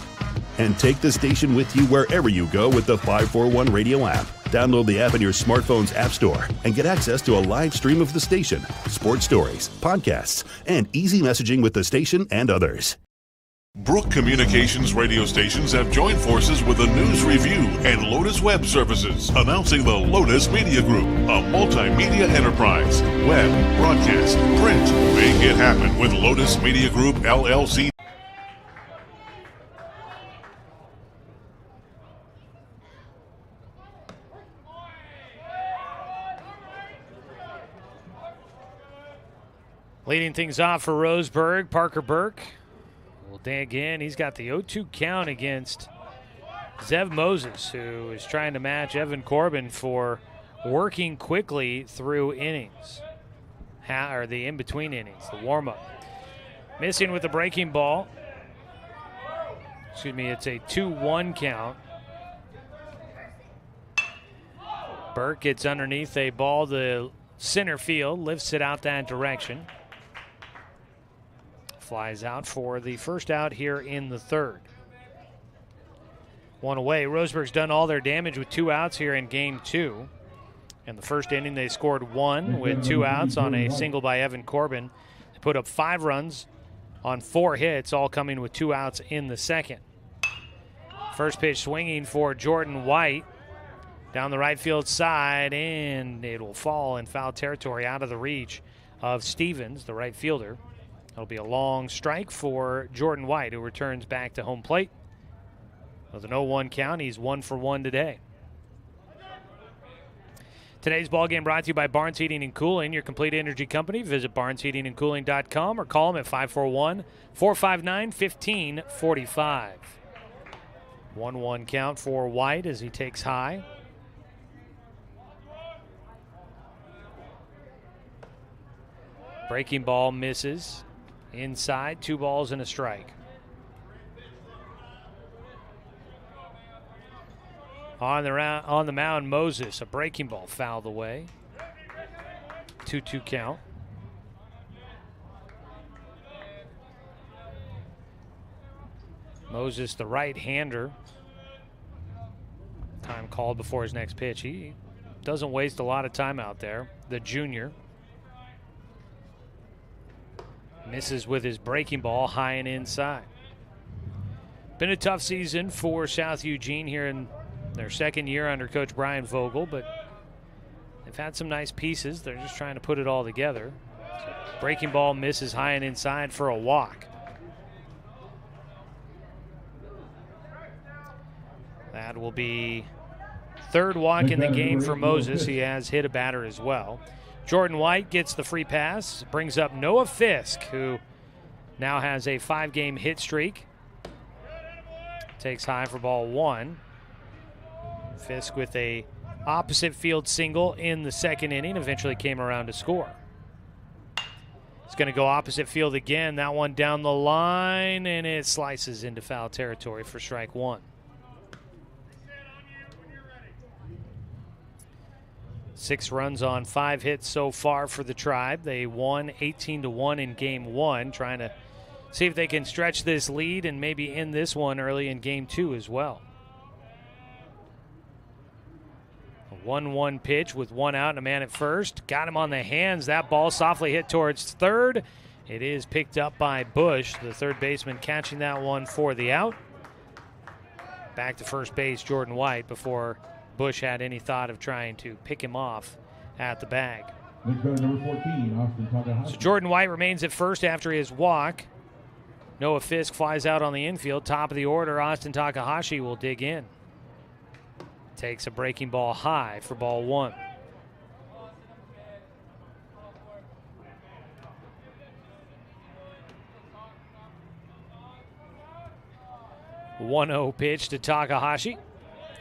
Speaker 15: And take the station with you wherever you go with the 541 Radio app. Download the app in your smartphone's app store and get access to a live stream of the station, sports stories, podcasts, and easy messaging with the station and others.
Speaker 7: Brook Communications radio stations have joined forces with the News Review and Lotus Web Services, announcing the Lotus Media Group, a multimedia enterprise. Web, broadcast, print. Make it happen with Lotus Media Group, LLC.
Speaker 2: Leading things off for Roseburg, Parker Burke will dig in. He's got the 0-2 count against Zev Moses, who is trying to match Evan Corbin for working quickly through innings, or the in-between innings, the warm-up. Missing with the breaking ball. Excuse me, it's a 2-1 count. Burke gets underneath a ball to center field, lifts it out that direction. Flies out for the first out here in the third. One away. Roseburg's done all their damage with 2 outs here in Game 2. In the first inning, they scored 1 with 2 outs on a single by Evan Corbin. They put up 5 runs on 4 hits, all coming with 2 outs in the second. First pitch swinging for Jordan White. Down the right field side, and it will fall in foul territory out of the reach of Stevens, the right fielder. It'll be a long strike for Jordan White, who returns back to home plate. With an 0-1 count, he's 1 for 1 today. Today's ballgame brought to you by Barnes Heating and Cooling, your complete energy company. Visit barnesheatingandcooling.com or call them at 541-459-1545. 1-1 count for White as he takes high. Breaking ball misses. Inside, 2 balls and a strike. On the mound, Moses, a breaking ball fouled away. 2-2 count. Moses, the right-hander. Time called before his next pitch. He doesn't waste a lot of time out there, the junior. Misses with his breaking ball high and inside. Been a tough season for South Eugene here in their second year under Coach Brian Vogel, but they've had some nice pieces. They're just trying to put it all together. So breaking ball misses high and inside for a walk. That will be third walk in the game for Moses. He has hit a batter as well. Jordan White gets the free pass, brings up Noah Fisk, who now has a 5-game hit streak. Takes high for ball 1. Fisk with a opposite field single in the second inning, eventually came around to score. It's going to go opposite field again. That one down the line, and it slices into foul territory for strike 1. 6 runs on 5 hits so far for the Tribe. They won 18-1 in game 1, trying to see if they can stretch this lead and maybe end this one early in game 2 as well. A 1-1 pitch with 1 out and a man at first. Got him on the hands. That ball softly hit towards third. It is picked up by Bush, the third baseman, catching that one for the out. Back to first base, Jordan White, before Bush had any thought of trying to pick him off at the bag.
Speaker 11: Number 14, Austin Takahashi.
Speaker 2: So Jordan White remains at first after his walk. Noah Fisk flies out on the infield. Top of the order, Austin Takahashi will dig in. Takes a breaking ball high for ball 1. A 1-0 pitch to Takahashi.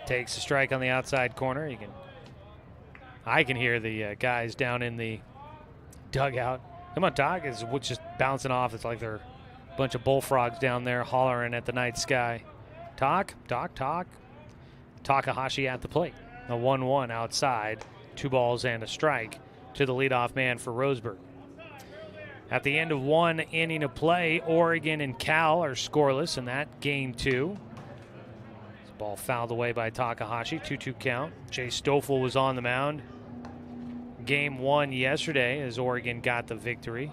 Speaker 2: Takes a strike on the outside corner. I can hear the guys down in the dugout. Come on, Tak. It's just bouncing off. It's like they're a bunch of bullfrogs down there hollering at the night sky. Tak. Takahashi at the plate. A 1-1 outside. 2 balls and a strike to the leadoff man for Roseburg. At the end of 1 inning of play, Oregon and Cal are scoreless in that game 2. Ball fouled away by Takahashi, 2-2 count. Jay Stoffel was on the mound. Game 1 yesterday as Oregon got the victory.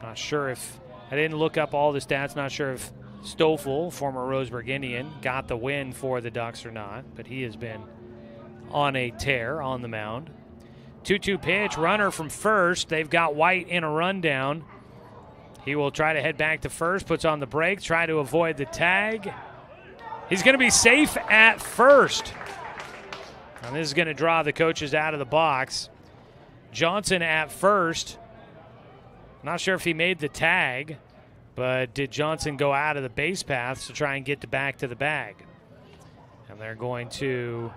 Speaker 2: Not sure if, I didn't look up all the stats, not sure if Stoffel, former Roseburg Indian, got the win for the Ducks or not, but he has been on a tear on the mound. 2-2 pitch, runner from first. They've got White in a rundown. He will try to head back to first, puts on the brakes, try to avoid the tag. He's going to be safe at first. And this is going to draw the coaches out of the box. Johnson at first. Not sure if he made the tag, but did Johnson go out of the base paths to try and get back to the bag? And they're going to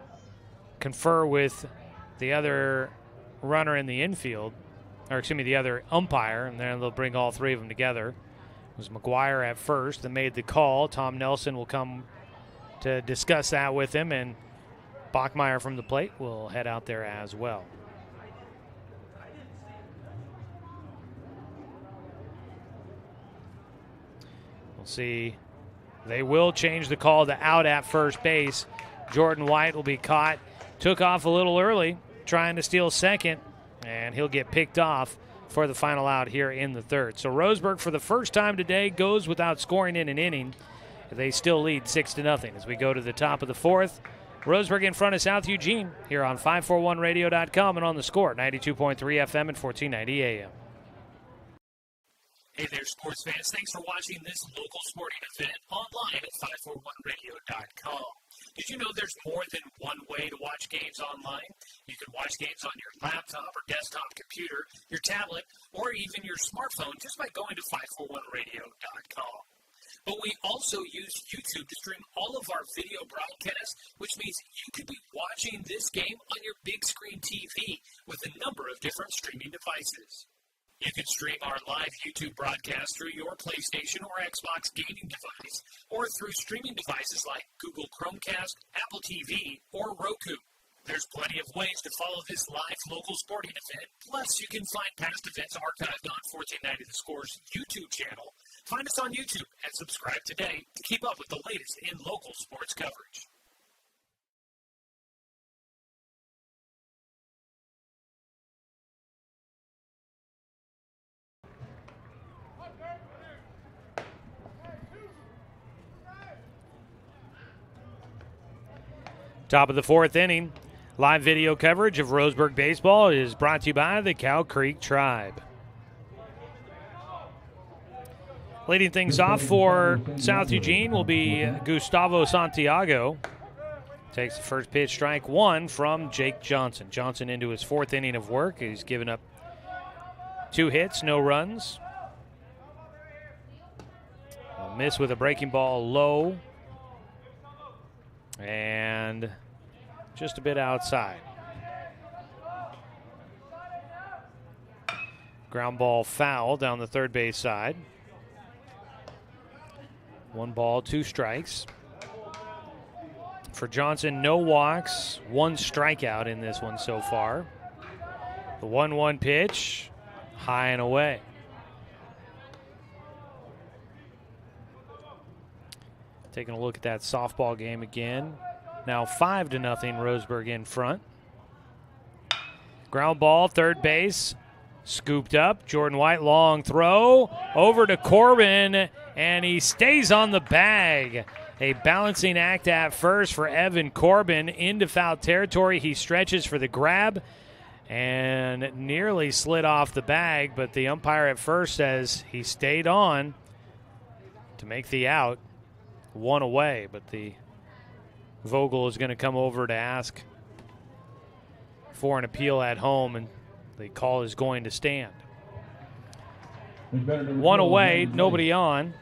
Speaker 2: confer with the other runner in the infield, or excuse me, the other umpire, and then they'll bring all 3 of them together. It was McGuire at first that made the call. Tom Nelson will come to discuss that with him, and Bachmeyer from the plate will head out there as well. We'll see. They will change the call to out at first base. Jordan White will be caught. Took off a little early, trying to steal second, and he'll get picked off for the final out here in the third. So Roseburg, for the first time today, goes without scoring in an inning. They still lead 6-0 as we go to the top of the 4th. Roseburg in front of South Eugene here on 541radio.com and on the Score, 92.3 FM and 1490 AM.
Speaker 3: Hey there, sports fans. Thanks for watching this local sporting event online at 541radio.com. Did you know there's more than one way to watch games online? You can watch games on your laptop or desktop computer, your tablet, or even your smartphone just by going to 541radio.com. But we also use YouTube to stream all of our video broadcasts, which means you could be watching this game on your big screen TV with a number of different streaming devices. You can stream our live YouTube broadcast through your PlayStation or Xbox gaming device, or through streaming devices like Google Chromecast, Apple TV, or Roku. There's plenty of ways to follow this live local sporting event. Plus, you can find past events archived on 1490 The Score's YouTube channel. Find us on YouTube and subscribe today to keep up with the latest in local sports coverage.
Speaker 2: Top of the fourth inning. Live video coverage of Roseburg baseball is brought to you by the Cow Creek Tribe. Leading things off for South Eugene will be Gustavo Santiago. Takes the first pitch, strike one from Jake Johnson. Johnson into his fourth inning of work. He's given up 2 hits, no runs. A miss with a breaking ball low. And just a bit outside. Ground ball foul down the third base side. 1 ball, 2 strikes. For Johnson, no walks, 1 strikeout in this one so far. The 1-1 pitch, high and away. Taking a look at that softball game again. Now 5-0, Roseburg in front. Ground ball, third base, scooped up. Jordan White, long throw, over to Corbin, and he stays on the bag. A balancing act at first for Evan Corbin into foul territory. He stretches for the grab and nearly slid off the bag, but the umpire at first says he stayed on to make the out. 1 away, but the Vogel is going to come over to ask for an appeal at home, and the call is going to stand. 1 away, nobody on.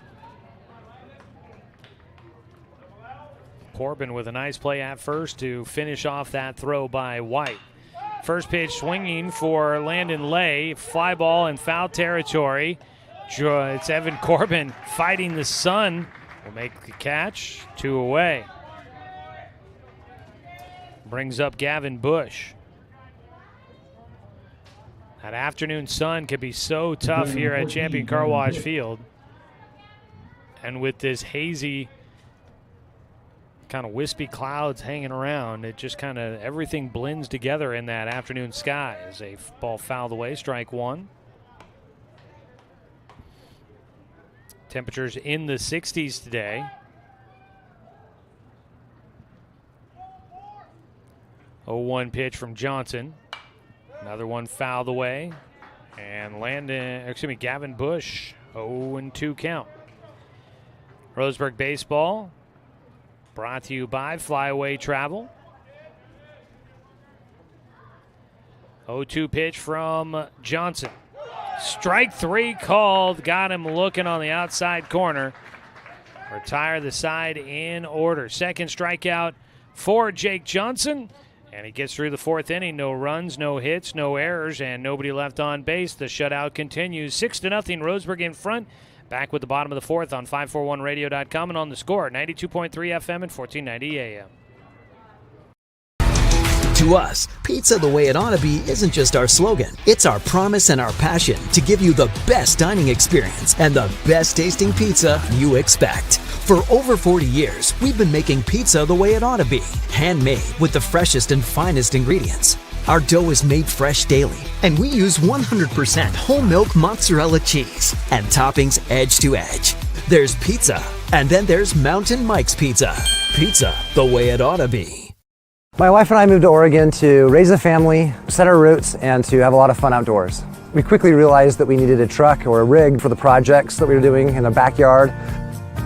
Speaker 2: Corbin with a nice play at first to finish off that throw by White. First pitch swinging for Landon Lay. Fly ball in foul territory. It's Evan Corbin fighting the sun. Will make the catch. 2 away. Brings up Gavin Bush. That afternoon sun can be so tough here at Champion Car Wash Field. And with this hazy, kind of wispy clouds hanging around, it just kind of everything blends together in that afternoon sky. As a ball fouled away, strike 1. Temperatures in the 60s today. 0-1 pitch from Johnson. Another one fouled away. And Gavin Bush, 0-2 count. Roseburg baseball brought to you by Flyaway Travel. 0-2 pitch from Johnson. Strike 3 called. Got him looking on the outside corner. Retire the side in order. Second strikeout for Jake Johnson. And he gets through the fourth inning. No runs, no hits, no errors, and nobody left on base. The shutout continues. 6-0, Roseburg in front. Back with the bottom of the fourth on 541radio.com and on the Score. 92.3 FM and 1490 AM.
Speaker 12: To us, pizza the way it ought to be isn't just our slogan. It's our promise and our passion to give you the best dining experience and the best tasting pizza you expect. For over 40 years, we've been making pizza the way it ought to be. Handmade with the freshest and finest ingredients. Our dough is made fresh daily, and we use 100% whole milk mozzarella cheese and toppings edge to edge. There's pizza, and then there's Mountain Mike's Pizza. Pizza the way it ought to be.
Speaker 13: My wife and I moved to Oregon to raise a family, set our roots, and to have a lot of fun outdoors. We quickly realized that we needed a truck or a rig for the projects that we were doing in the backyard.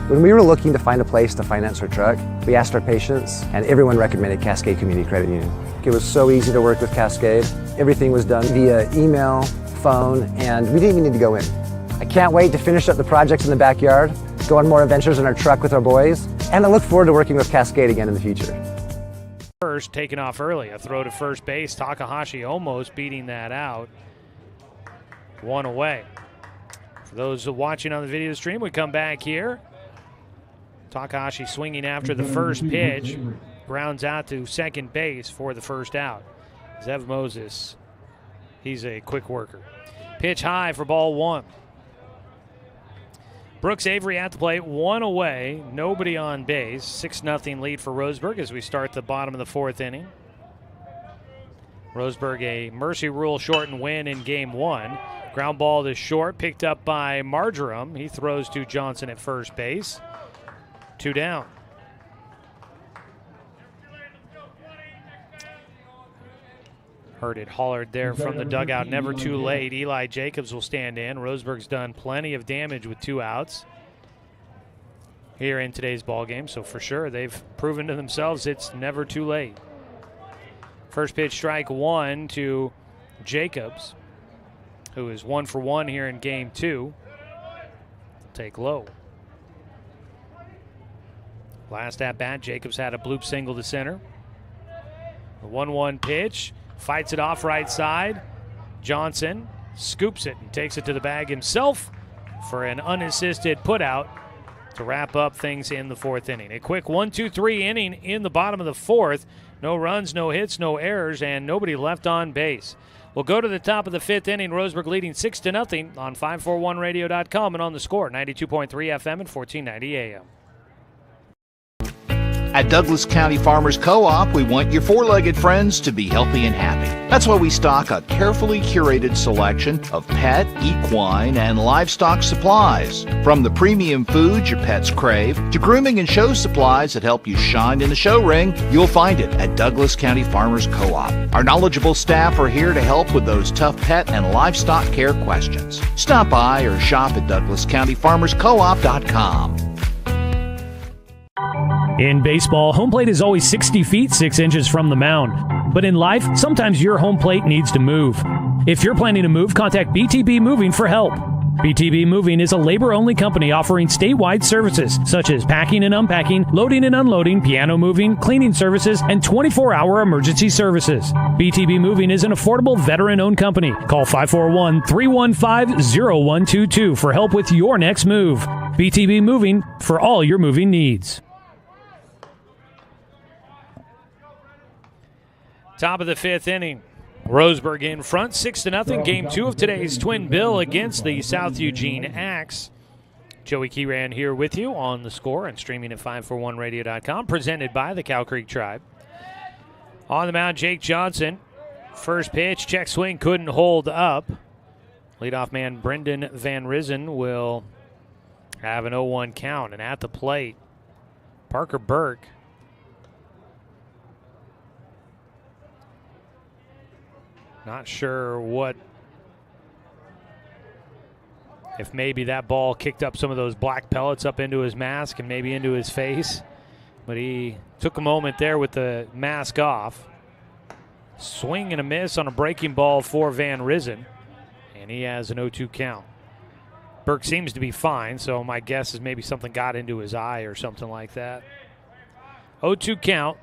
Speaker 13: When we were looking to find a place to finance our truck, we asked our patients, and everyone recommended Cascade Community Credit Union. It was so easy to work with Cascade. Everything was done via email, phone, and we didn't even need to go in. I can't wait to finish up the projects in the backyard, go on more adventures in our truck with our boys, and I look forward to working with Cascade again in the future.
Speaker 2: First, taken off early. A throw to first base. Takahashi almost beating that out. 1 away. For those watching on the video stream, we come back here. Takahashi swinging after the first pitch. grounds out to second base for the first out. Zev Moses, he's a quick worker. Pitch high for ball one. Brooks Avery at the plate, one away, nobody on base. 6-0 lead for Roseburg as we start the bottom of the fourth inning. Roseburg a mercy rule shortened win in game one. Ground ball to short, picked up by Marjoram. He throws to Johnson at first base. 2 down. Heard it hollered there from the dugout. Never too late. Eli Jacobs will stand in. Roseburg's done plenty of damage with 2 outs here in today's ball game, so for sure they've proven to themselves it's never too late. First pitch, strike one to Jacobs, who is 1 for 1 here in game 2. Take low. Last at bat, Jacobs had a bloop single to center. The 1-1 pitch. Fights it off right side. Johnson scoops it and takes it to the bag himself for an unassisted putout to wrap up things in the fourth inning. A quick 1-2-3 inning in the bottom of the fourth. No runs, no hits, no errors, and nobody left on base. We'll go to the top of the fifth inning. Roseburg leading 6-0 on 541radio.com and on the score, 92.3 FM and 1490 AM.
Speaker 6: At Douglas County Farmers Co-op, we want your four-legged friends to be healthy and happy. That's why we stock a carefully curated selection of pet, equine, and livestock supplies. From the premium foods your pets crave to grooming and show supplies that help you shine in the show ring, you'll find it at Douglas County Farmers Co-op. Our knowledgeable staff are here to help with those tough pet and livestock care questions. Stop by or shop at DouglasCountyFarmersCoop.com.
Speaker 14: In baseball, home plate is always 60 feet 6 inches from the mound. But in life, sometimes your home plate needs to move. If you're planning to move, contact BTB Moving for help. BTB Moving is a labor-only company offering statewide services such as packing and unpacking, loading and unloading, piano moving, cleaning services, and 24-hour emergency services. BTB Moving is an affordable veteran-owned company. Call 541-315-0122 for help with your next move. BTB Moving for all your moving needs.
Speaker 2: Top of the fifth inning. Roseburg in front, 6-0. Game 2 of today's twin bill against the South Eugene Axe. Joey Keyran here with you on the score and streaming at 541radio.com. Presented by the Cow Creek Tribe. On the mound, Jake Johnson. First pitch, check swing, couldn't hold up. Leadoff man Brendan Van Risen will have an 0-1 count. And at the plate, Parker Burke. Not sure if maybe that ball kicked up some of those black pellets up into his mask and maybe into his face. But he took a moment there with the mask off. Swing and a miss on a breaking ball for Van Risen. And he has an 0-2 count. Burke seems to be fine, so my guess is maybe something got into his eye or something like that. 0-2 count.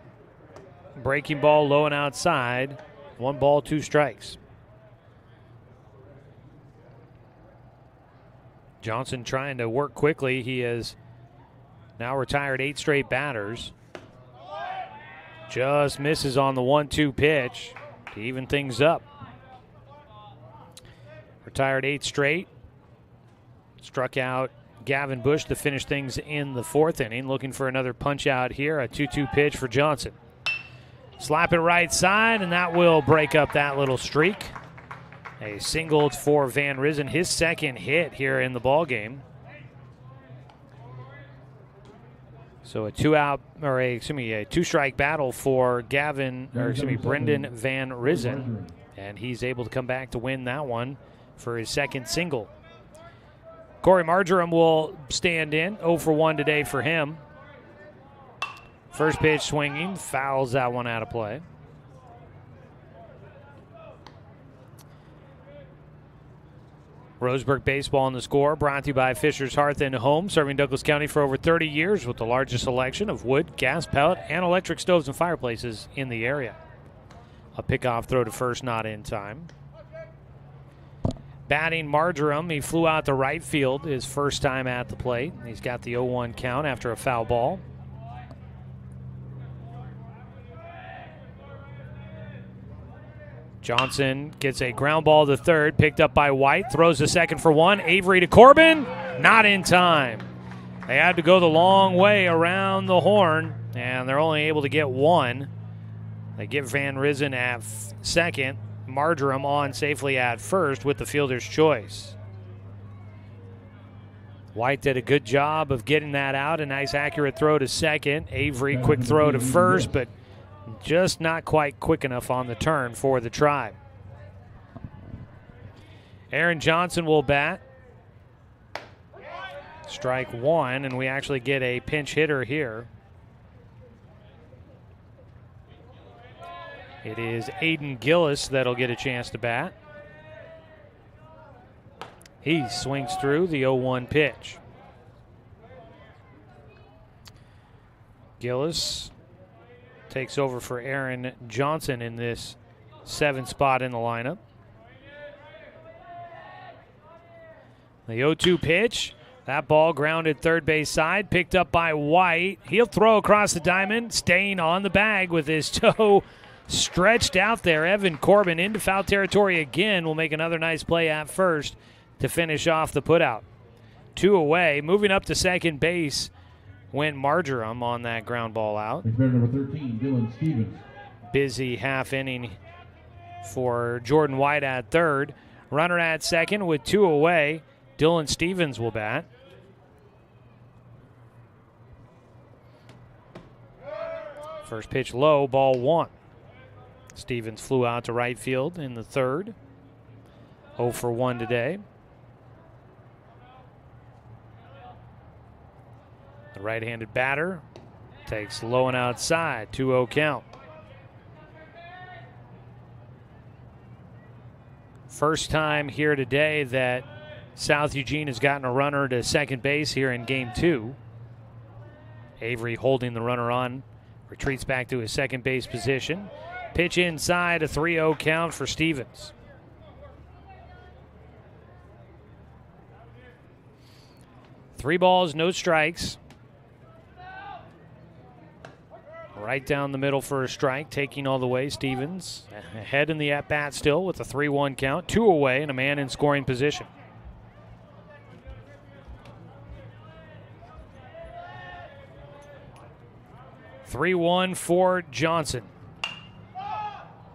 Speaker 2: Breaking ball low and outside. 1 ball, 2 strikes. Johnson trying to work quickly. He has now retired 8 straight batters. Just misses on the 1-2 pitch to even things up. Retired 8 straight. Struck out Gavin Bush to finish things in the fourth inning. Looking for another punch out here. A 2-2 pitch for Johnson. Slap it right side, and that will break up that little streak. A single for Van Risen, his second hit here in the ball game. So a 2-strike battle for Brendan Van Risen, and he's able to come back to win that one for his second single. Corey Marjoram will stand in, 0 for 1 today for him. First pitch swinging, fouls that one out of play. Roseburg baseball on the score, brought to you by Fisher's Hearth and Home, serving Douglas County for over 30 years with the largest selection of wood, gas, pellet, and electric stoves and fireplaces in the area. A pickoff throw to first, not in time. Batting Marjoram, he flew out to right field his first time at the plate. He's got the 0-1 count after a foul ball. Johnson gets a ground ball to third, picked up by White, throws the second for one. Avery to Corbin, not in time. They had to go the long way around the horn, and they're only able to get one. They get Van Risen at second, Marjoram on safely at first with the fielder's choice. White did a good job of getting that out. A nice accurate throw to second. Avery, quick throw to first, but just not quite quick enough on the turn for the Tribe. Aaron Johnson will bat. Strike one, and we actually get a pinch hitter here. It is Aiden Gillis that'll get a chance to bat. He swings through the 0-1 pitch. Gillis takes over for Aaron Johnson in this 7th spot in the lineup. The 0-2 pitch. That ball grounded third base side, picked up by White. He'll throw across the diamond, staying on the bag with his toe stretched out there. Evan Corbin into foul territory again. Will make another nice play at first to finish off the putout. 2 away. Moving up to second base went Marjoram on that ground ball out.
Speaker 11: Number 13, Dylan Stevens.
Speaker 2: Busy half inning for Jordan White at third. Runner at second with 2 away. Dylan Stevens will bat. First pitch low, ball 1. Stevens flew out to right field in the third. 0 for 1 today. The right-handed batter takes low and outside, 2-0 count. First time here today that South Eugene has gotten a runner to second base here in game 2. Avery holding the runner on, retreats back to his second base position. Pitch inside, a 3-0 count for Stevens. Three balls, no strikes. Right down the middle for a strike, taking all the way. Stevens ahead in the at-bat still with a 3-1 count. 2 away and a man in scoring position. Three-one for Johnson.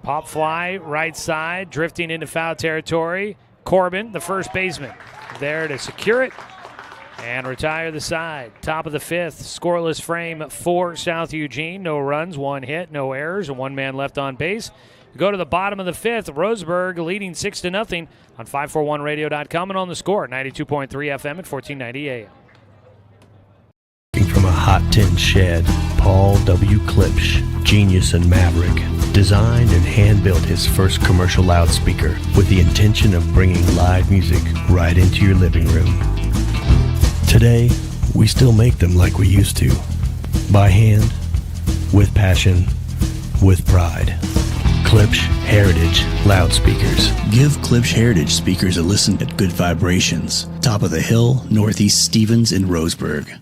Speaker 2: Pop fly, right side, drifting into foul territory. Corbin, the first baseman, there to secure it and retire the side. Top of the 5th, scoreless frame for South Eugene. No runs, 1 hit, no errors, and 1 man left on base. We go to the bottom of the 5th. Roseburg leading 6-0 on 541radio.com and on the Score, 92.3 FM at 1490 AM.
Speaker 4: From a hot tin shed, Paul W. Klipsch, genius and maverick, designed and hand-built his first commercial loudspeaker with the intention of bringing live music right into your living room. Today, we still make them like we used to, by hand, with passion, with pride. Klipsch Heritage Loudspeakers.
Speaker 5: Give Klipsch Heritage speakers a listen at Good Vibrations, top of the hill, Northeast Stevens in Roseburg.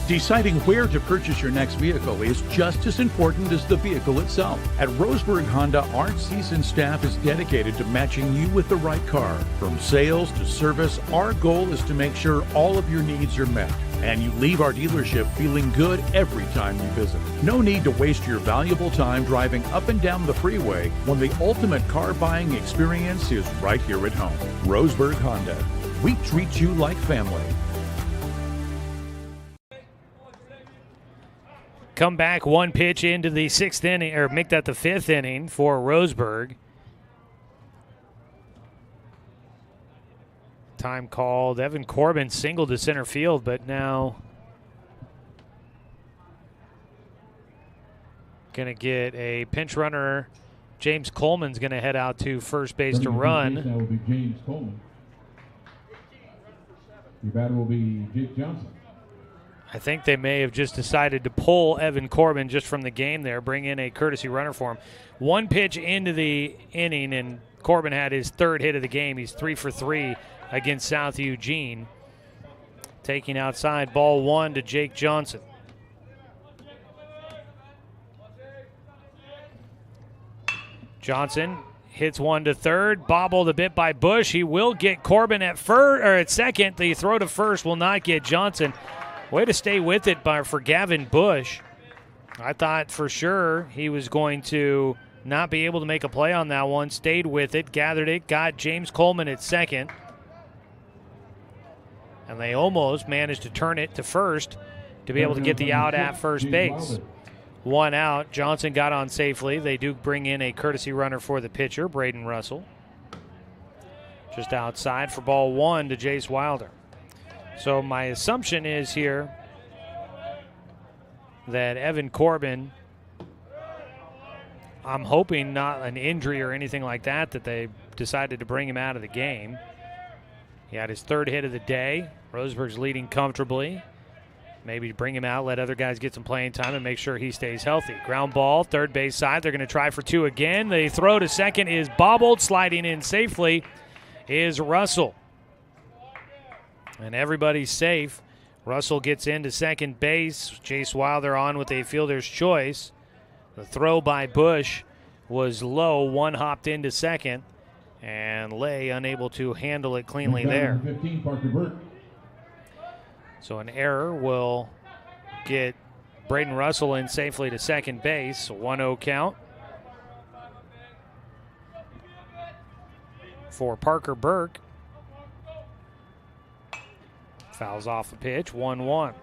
Speaker 8: Deciding where to purchase your next vehicle is just as important as the vehicle itself. At Roseburg Honda, our seasoned staff is dedicated to matching you with the right car. From sales to service, our goal is to make sure all of your needs are met, and you leave our dealership feeling good every time you visit. No need to waste your valuable time driving up and down the freeway when the ultimate car buying experience is right here at home. Roseburg Honda. We treat you like family.
Speaker 2: Come back 1 pitch into the 6th inning, or make that the 5th inning for Roseburg. Time called. Evan Corbin singled to center field, but now going to get a pinch runner. James Coleman's going to head out to first base to run.
Speaker 11: That will be James Coleman. Your batter will be Jake Johnson.
Speaker 2: I think they may have just decided to pull Evan Corbin just from the game there, bring in a courtesy runner for him. 1 pitch into the inning, and Corbin had his 3rd hit of the game. He's 3 for 3 against South Eugene. Taking outside, ball 1 to Jake Johnson. Johnson hits one to third, bobbled a bit by Bush. He will get Corbin at second. The throw to first will not get Johnson. Way to stay with it for Gavin Bush. I thought for sure he was going to not be able to make a play on that one. Stayed with it, gathered it, got James Coleman at second. And they almost managed to turn it to first to be able to get the out at first base. One out. Johnson got on safely. They do bring in a courtesy runner for the pitcher, Braden Russell. Just outside for ball one to Jace Wilder. So my assumption is here that Evan Corbin, I'm hoping not an injury or anything like that they decided to bring him out of the game. He had his third hit of the day. Roseburg's leading comfortably. Maybe bring him out, let other guys get some playing time and make sure he stays healthy. Ground ball, third base side. They're going to try for two again. The throw to second is bobbled. Sliding in safely is Russell. And everybody's safe. Russell gets into second base. Jace Wilder on with a fielder's choice. The throw by Bush was low. One hopped into second. And Lay unable to handle it cleanly there.
Speaker 11: 15, Parker Burke.
Speaker 2: So an error will get Braden Russell in safely to second base. 1-0 count for Parker Burke. Fouls off the pitch, 1-1.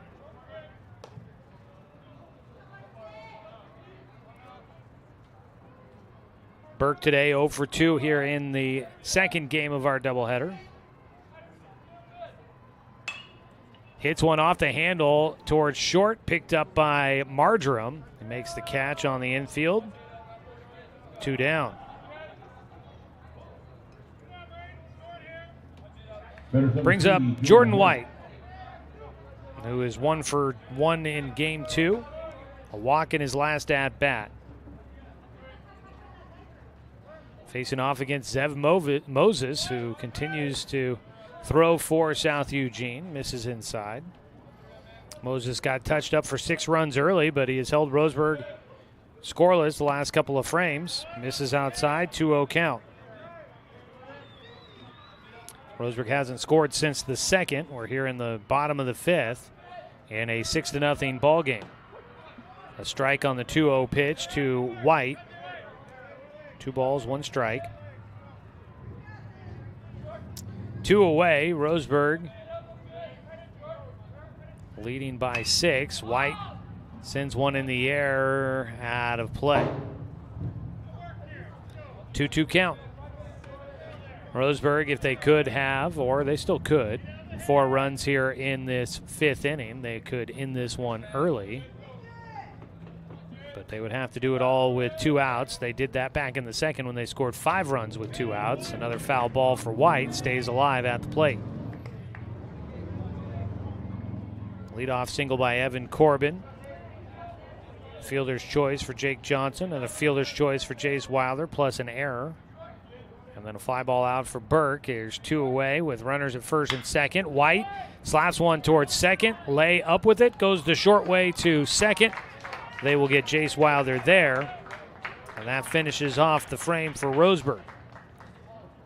Speaker 2: Burke today 0 for 2 here in the second game of our doubleheader. Hits one off the handle towards short, picked up by Marjoram. He makes the catch on the infield. 2 down. Brings up Jordan White, who is 1 for 1 in game 2. A walk in his last at bat. Facing off against Zev Moses, who continues to throw for South Eugene, misses inside. Moses got touched up for 6 runs early, but he has held Roseburg scoreless the last couple of frames. Misses outside, 2-0 count. Roseburg hasn't scored since the second. We're here in the bottom of the 5th in a 6-0 ball game. A strike on the 2-0 pitch to White. 2 balls, 1 strike. 2 away, Roseburg leading by 6. White sends one in the air, out of play. 2-2 count. Roseburg, if they could have, or they still could, 4 runs here in this 5th inning, they could end this one early. But they would have to do it all with 2 outs. They did that back in the second when they scored 5 runs with 2 outs. Another foul ball for White, stays alive at the plate. Leadoff single by Evan Corbin. Fielder's choice for Jake Johnson, and a fielder's choice for Jace Wilder, plus an error. And then a fly ball out for Burke. Here's 2 away with runners at first and second. White slaps one towards second. Lay up with it, goes the short way to second. They will get Jace Wilder there, and that finishes off the frame for Roseburg.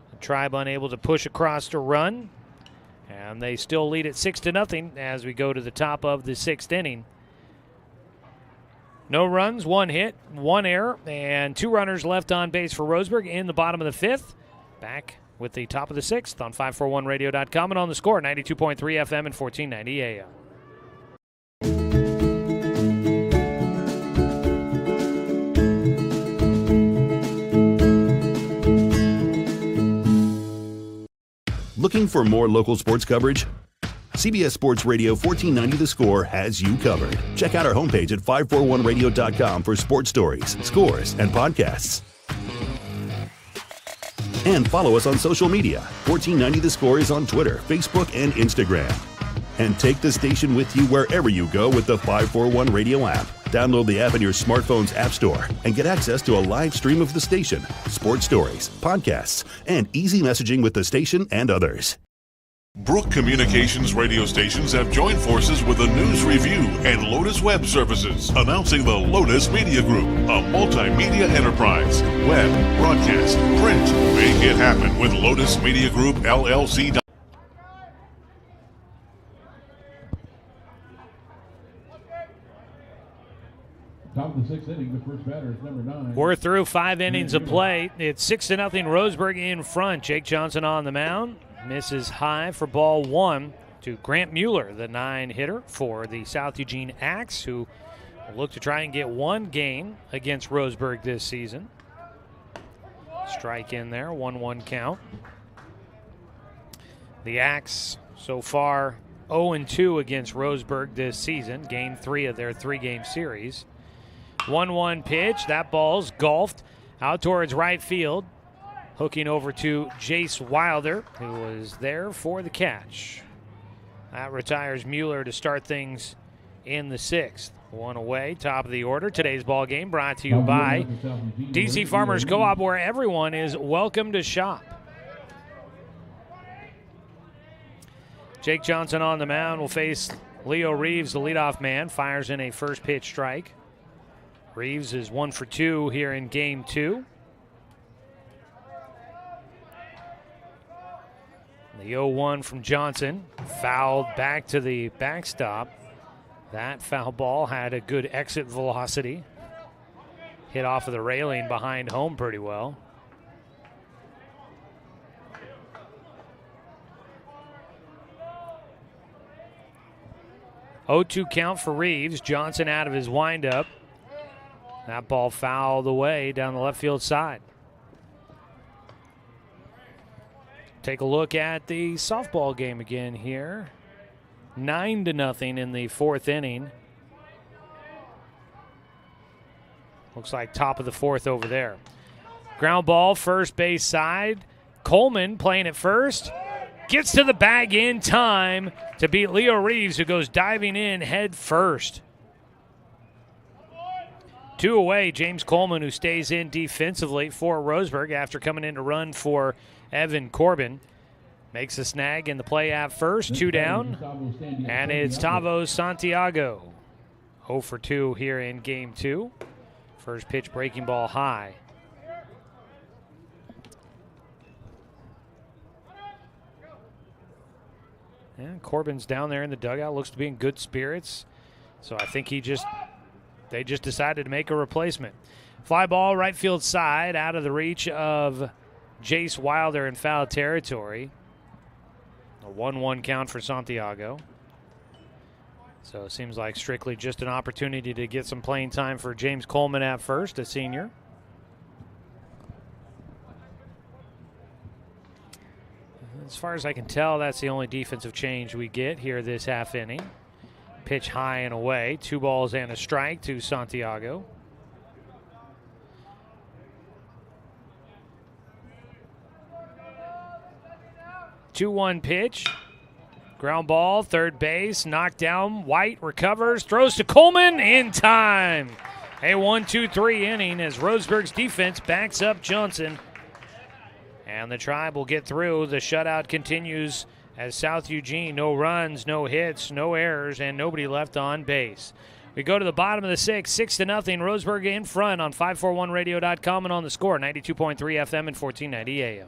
Speaker 2: The Tribe unable to push across to run, and they still lead at 6-0 as we go to the top of the 6th inning. No runs, 1 hit, 1 error, and 2 runners left on base for Roseburg in the bottom of the 5th. Back with the top of the 6th on 541radio.com and on the Score, 92.3 FM and 1490 AM.
Speaker 15: Looking for more local sports coverage? CBS Sports Radio 1490 The Score has you covered. Check out our homepage at 541radio.com for sports stories, scores, and podcasts. And follow us on social media. 1490 The Score is on Twitter, Facebook, and Instagram. And take the station with you wherever you go with the 541 Radio app. Download the app in your smartphone's app store and get access to a live stream of the station, sports stories, podcasts, and easy messaging with the station and others.
Speaker 7: Brook Communications radio stations have joined forces with the News Review and Lotus Web Services, announcing the Lotus Media Group, a multimedia enterprise. Web, broadcast, print. Make it happen with Lotus Media Group, LLC.
Speaker 11: Top of the 6th inning, the first batter is number 9.
Speaker 2: We're through 5 innings of play. It's 6-0 Roseburg in front. Jake Johnson on the mound. Misses high for ball 1 to Grant Mueller, the 9 hitter for the South Eugene Axe, who will look to try and get 1 game against Roseburg this season. Strike in there, 1-1 count. The Axe so far 0-2 against Roseburg this season, gained 3 of their 3-game series. 1-1 pitch, that ball's golfed out towards right field. Hooking over to Jace Wilder, who was there for the catch. That retires Mueller to start things in the 6th. 1 away, top of the order. Today's ball game brought to you by DC Farmers Co-op, where everyone is welcome to shop. Jake Johnson on the mound will face Leo Reeves, the leadoff man. Fires in a first pitch strike. Reeves is 1 for 2 here in game 2. The 0-1 from Johnson, fouled back to the backstop. That foul ball had a good exit velocity. Hit off of the railing behind home pretty well. Oh-2 count for Reeves. Johnson out of his windup. That ball fouled away down the left field side. Take a look at the softball game again here. 9-0 in the 4th inning. Looks like top of the 4th over there. Ground ball, first base side. Coleman playing at first. Gets to the bag in time to beat Leo Reeves, who goes diving in head first. 2 away, James Coleman, who stays in defensively for Roseburg after coming in to run for Evan Corbin. Makes a snag in the play at first, 2 down, and it's Tavo Santiago. 0 for 2 here in game 2. First pitch breaking ball high. And Corbin's down there in the dugout, looks to be in good spirits. So I think they just decided to make a replacement. Fly ball right field side, out of the reach of Jace Wilder in foul territory. A 1-1 count for Santiago. So it seems like strictly just an opportunity to get some playing time for James Coleman at first, a senior. As far as I can tell, that's the only defensive change we get here this half inning. Pitch high and away. 2 balls and a strike to Santiago. Two-one pitch. Ground ball, third base, knocked down. White recovers, throws to Coleman in time. A 1-2-3 inning as Roseburg's defense backs up Johnson. And the Tribe will get through. The shutout continues as South Eugene, no runs, no hits, no errors, and nobody left on base. We go to the bottom of the 6th, 6-0. Roseburg in front on 541radio.com and on the Score, 92.3 FM and 1490 AM.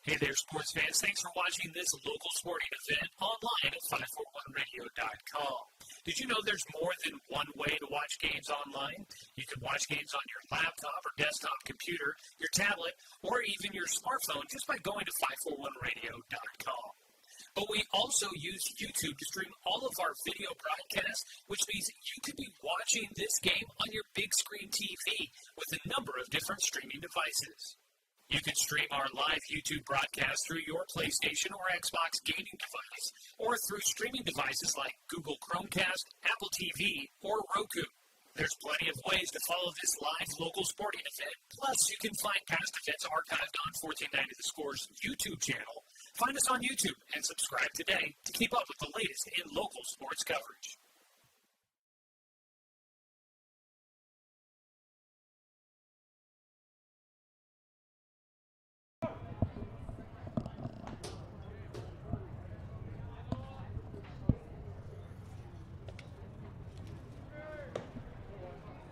Speaker 3: Hey there, sports fans. Thanks for watching this local sporting event online at 541radio.com. Did you know there's more than one way to watch games online? You can watch games on your laptop or desktop computer, your tablet, or even your smartphone just by going to 541radio.com. But we also use YouTube to stream all of our video broadcasts, which means you could be watching this game on your big screen TV with a number of different streaming devices. You can stream our live YouTube broadcast through your PlayStation or Xbox gaming device, or through streaming devices like Google Chromecast, Apple TV, or Roku. There's plenty of ways to follow this live local sporting event. Plus, you can find past events archived on 1490 The Score's YouTube channel. Find us on YouTube and subscribe today to keep up with the latest in local sports coverage.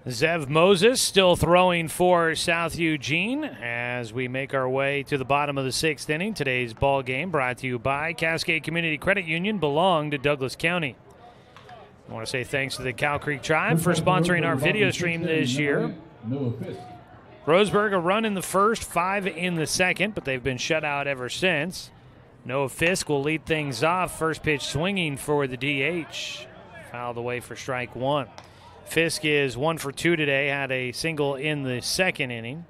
Speaker 2: Zev Moses still throwing for South Eugene as we make our way to the bottom of the 6th inning. Today's ball game brought to you by Cascade Community Credit Union, belong to Douglas County. I want to say thanks to the Cow Creek Tribe for sponsoring our video stream this year. Roseburg a run in the first, 5 in the second, but they've been shut out ever since. Noah Fisk will lead things off. First pitch swinging for the DH. Fouled away for strike 1. Fisk is 1 for 2 today, had a single in the second inning.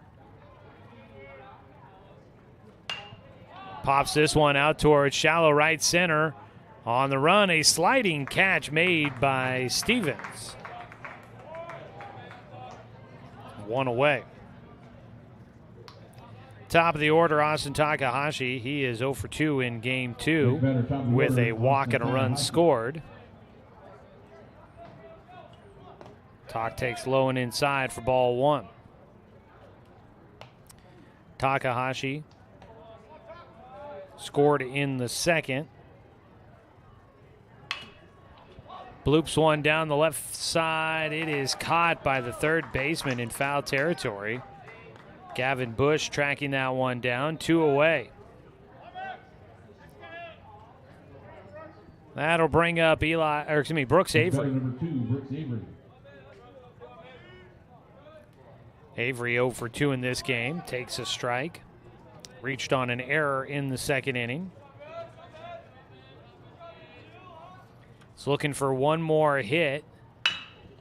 Speaker 2: Pops this one out towards shallow right center. On the run, a sliding catch made by Stevens. 1 away. Top of the order, Austin Takahashi. He is 0 for 2 in game 2 with a walk and a run scored. Tak takes low and inside for ball 1. Takahashi scored in the second. Bloops one down the left side. It is caught by the third baseman in foul territory. Gavin Bush tracking that one down. 2 away. That'll bring up Brooks Avery.
Speaker 11: Number 2, Brooks Avery.
Speaker 2: Avery 0 for 2 in this game. Takes a strike. Reached on an error in the second inning. He's looking for one more hit.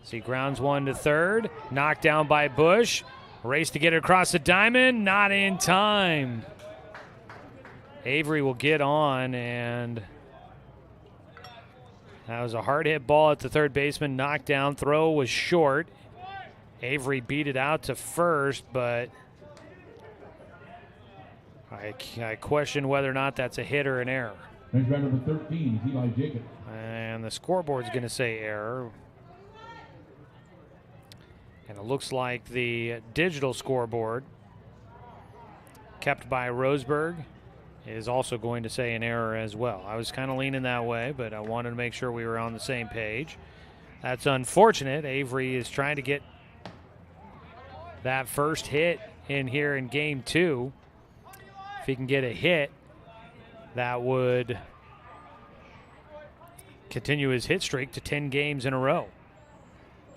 Speaker 2: So he grounds one to third. Knocked down by Bush. Race to get it across the diamond. Not in time. Avery will get on, and that was a hard hit ball at the third baseman. Knocked down. Throw was short. Avery beat it out to first, but I question whether or not that's a hit or an error.
Speaker 11: Next batter, number 13, Eli Jacobs.
Speaker 2: And the scoreboard's going to say error. And it looks like the digital scoreboard, kept by Roseburg, is also going to say an error as well. I was kind of leaning that way, but I wanted to make sure we were on the same page. That's unfortunate. Avery is trying to get that first hit in here in game 2. If he can get a hit, that would continue his hit streak to 10 games in a row.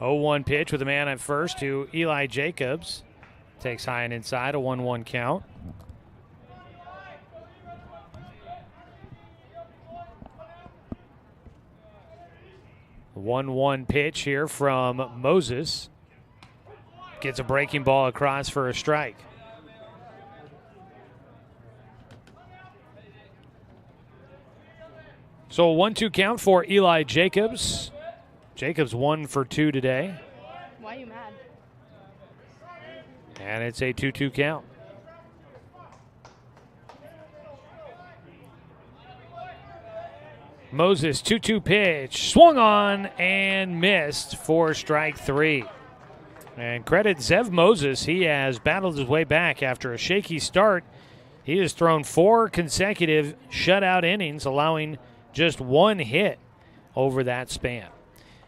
Speaker 2: 0-1 pitch with a man at first to Eli Jacobs. Takes high and inside, a 1-1 count. A 1-1 pitch here from Moses. Gets a breaking ball across for a strike. So a 1-2 count for Eli Jacobs. Jacobs 1 for 2 today.
Speaker 9: Why are you mad?
Speaker 2: And it's a 2-2 count. Moses 2-2 pitch. Swung on and missed for strike 3. And credit Zev Moses. He has battled his way back after a shaky start. He has thrown 4 consecutive shutout innings, allowing just 1 hit over that span.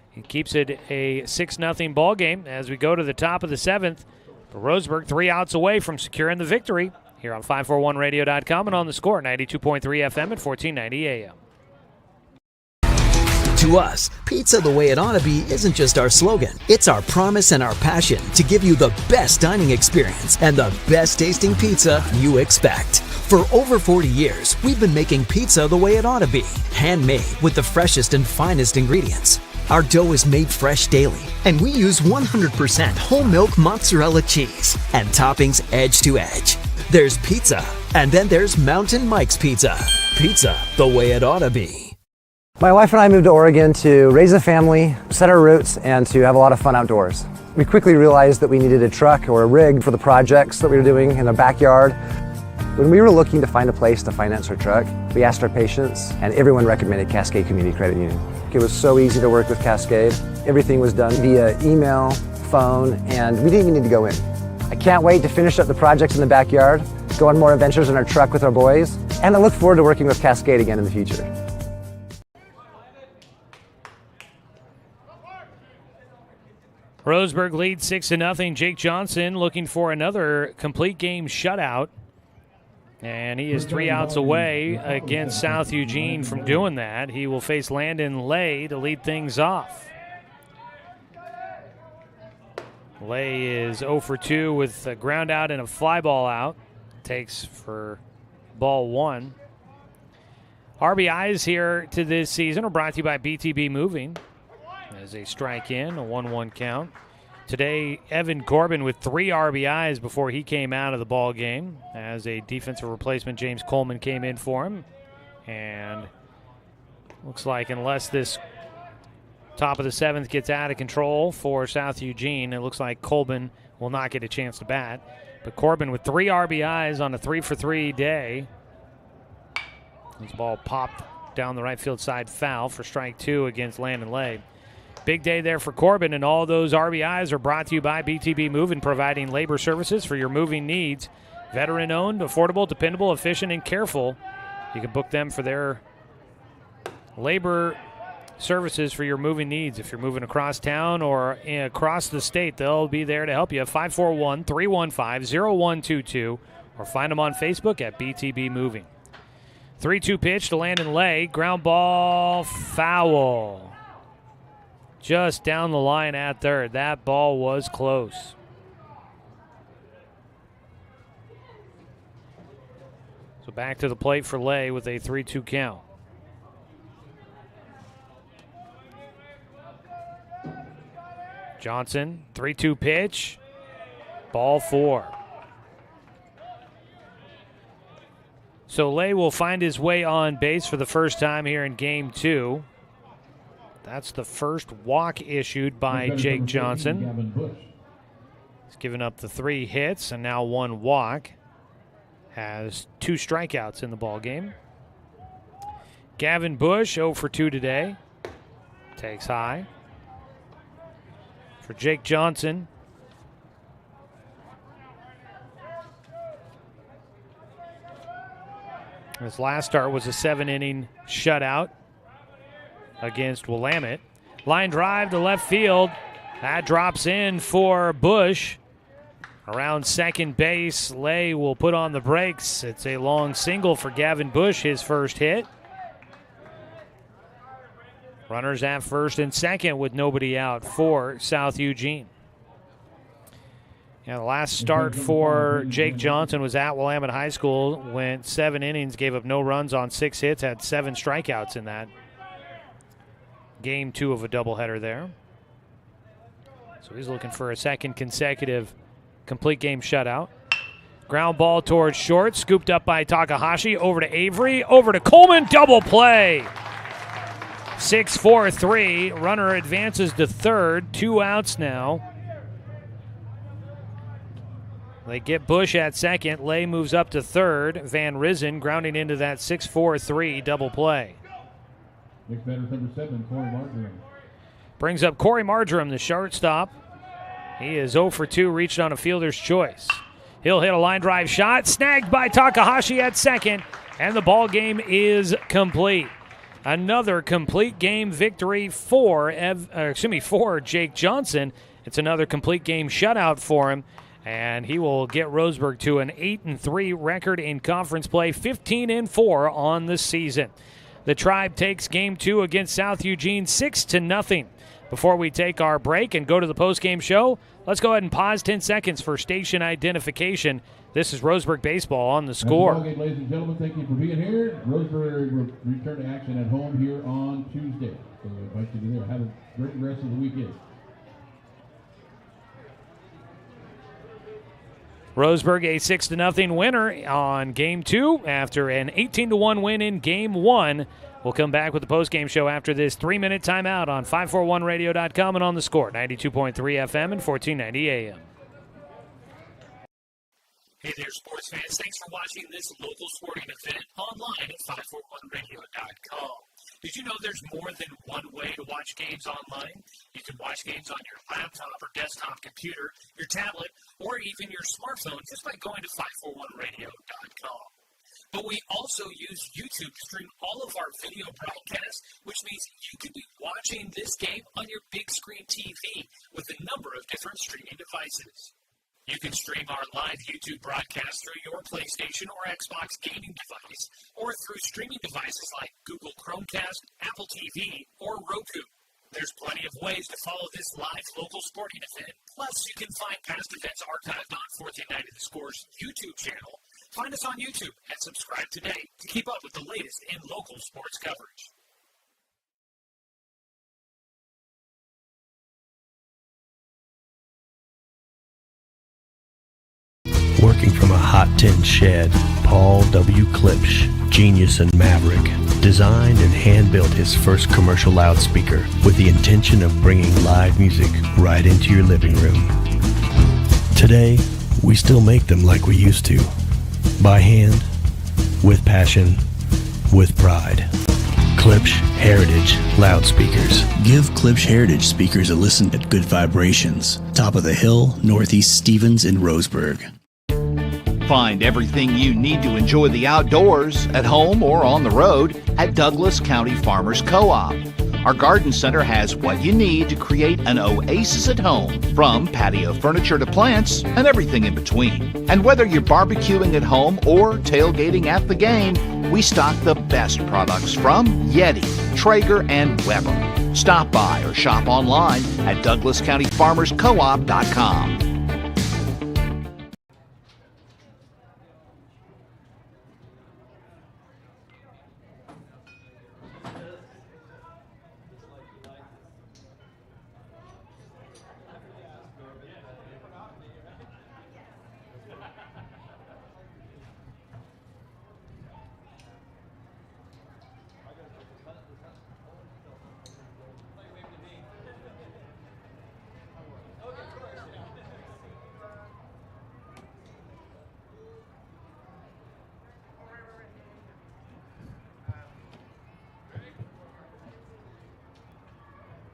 Speaker 2: He keeps it a 6-0 ball game as we go to the top of the 7th. Roseburg 3 outs away from securing the victory here on 541radio.com and on the Score, 92.3 FM at 1490 AM.
Speaker 12: To us, pizza the way it ought to be isn't just our slogan. It's our promise and our passion to give you the best dining experience and the best tasting pizza you expect. For over 40 years, we've been making pizza the way it ought to be. Handmade with the freshest and finest ingredients. Our dough is made fresh daily, and we use 100% whole milk mozzarella cheese and toppings edge to edge. There's pizza, and then there's Mountain Mike's Pizza. Pizza the way it ought to be.
Speaker 13: My wife and I moved to Oregon to raise a family, set our roots, and to have a lot of fun outdoors. We quickly realized that we needed a truck or a rig for the projects that we were doing in the backyard. When we were looking to find a place to finance our truck, we asked our patients, and everyone recommended Cascade Community Credit Union. It was so easy to work with Cascade. Everything was done via email, phone, and we didn't even need to go in. I can't wait to finish up the projects in the backyard, go on more adventures in our truck with our boys, and I look forward to working with Cascade again in the future.
Speaker 2: Roseburg leads 6-0. Jake Johnson looking for another complete game shutout. And he is 3 outs away against South Eugene from doing that. He will face Landon Lay to lead things off. Lay is 0 for 2 with a ground out and a fly ball out. Takes for ball 1. RBIs here to this season are brought to you by BTB Moving. As a strike in, a 1-1 count. Today, Evan Corbin with 3 RBIs before he came out of the ball game. As a defensive replacement, James Coleman came in for him. And looks like unless this top of the 7th gets out of control for South Eugene, it looks like Coleman will not get a chance to bat. But Corbin with 3 RBIs on a 3-for-3 day. This ball popped down the right field side foul for strike 2 against Landon Lay. Big day there for Corbin, and all those RBIs are brought to you by BTB Moving, providing labor services for your moving needs. Veteran-owned, affordable, dependable, efficient, and careful. You can book them for their labor services for your moving needs. If you're moving across town or across the state, they'll be there to help you. 541-315-0122, or find them on Facebook at BTB Moving. 3-2 pitch to Landon Lay. Ground ball, foul. Just down the line at third. That ball was close. So back to the plate for Lay with a 3-2 count. Johnson, 3-2 pitch. Ball 4. So Lay will find his way on base for the first time here in Game 2. That's the first walk issued by Jake Johnson. He's given up the 3 hits and now 1 walk. Has 2 strikeouts in the ball game. Gavin Bush, 0 for 2 today. Takes high. For Jake Johnson. His last start was a 7-inning shutout against Willamette. Line drive to left field. That drops in for Bush. Around second base, Lay will put on the brakes. It's a long single for Gavin Bush, his first hit. Runners at first and second with nobody out for South Eugene. The last start for Jake Johnson was at Willamette High School. Went 7 innings, gave up no runs on 6 hits, had 7 strikeouts in that. Game 2 of a doubleheader there. So he's looking for a second consecutive complete game shutout. Ground ball towards short, scooped up by Takahashi, over to Avery, over to Coleman, double play. 6-4-3, runner advances to third, 2 outs now. They get Bush at second, Lay moves up to third, Van Risen grounding into that 6-4-3 double play.
Speaker 11: Next batter, number 7, Corey Marjoram.
Speaker 2: Brings up Corey Marjoram, the shortstop. He is 0 for 2, reached on a fielder's choice. He'll hit a line drive shot, snagged by Takahashi at second, and the ball game is complete. Another complete game victory for Jake Johnson. It's another complete game shutout for him, and he will get Roseburg to an 8-3 record in conference play, 15-4 on the season. The Tribe takes Game 2 against South Eugene 6-0. Before we take our break and go to the postgame show, let's go ahead and pause 10 seconds for station identification. This is Roseburg Baseball on The Score.
Speaker 11: Ladies and gentlemen, thank you for being here. Roseburg will return to action at home here on Tuesday. So I invite you to be there. Have a great rest of the weekend.
Speaker 2: Roseburg a 6-0 winner on Game 2 after an 18-1 win in Game 1. We'll come back with the postgame show after this 3-minute timeout on 541radio.com and on The Score, 92.3 FM and 1490 AM.
Speaker 3: Hey there, sports fans. Thanks for watching this local sporting event online at 541radio.com. Did you know there's more than one way to watch games online? You can watch games on your laptop or desktop computer, your tablet, or even your smartphone just by going to 541radio.com. But we also use YouTube to stream all of our video broadcasts, which means you could be watching this game on your big screen TV with a number of different streaming devices. You can stream our live YouTube broadcast through your PlayStation or Xbox gaming device, or through streaming devices like Google Chromecast, Apple TV, or Roku. There's plenty of ways to follow this live local sporting event. Plus, you can find past events archived on 1490 The Score's YouTube channel. Find us on YouTube and subscribe today to keep up with the latest in local sports coverage.
Speaker 4: Working from a hot tin shed, Paul W. Klipsch, genius and maverick, designed and hand-built his first commercial loudspeaker with the intention of bringing live music right into your living room. Today, we still make them like we used to. By hand, with passion, with pride. Klipsch Heritage Loudspeakers.
Speaker 5: Give Klipsch Heritage speakers a listen at Good Vibrations, top of the hill, Northeast Stevens in Roseburg.
Speaker 6: Find everything you need to enjoy the outdoors at home or on the road at Douglas County Farmers Co-op. Our garden center has what you need to create an oasis at home, from patio furniture to plants and everything in between. And whether you're barbecuing at home or tailgating at the game, we stock the best products from Yeti, Traeger, and Weber. Stop by or shop online at DouglasCountyFarmersCoop.com.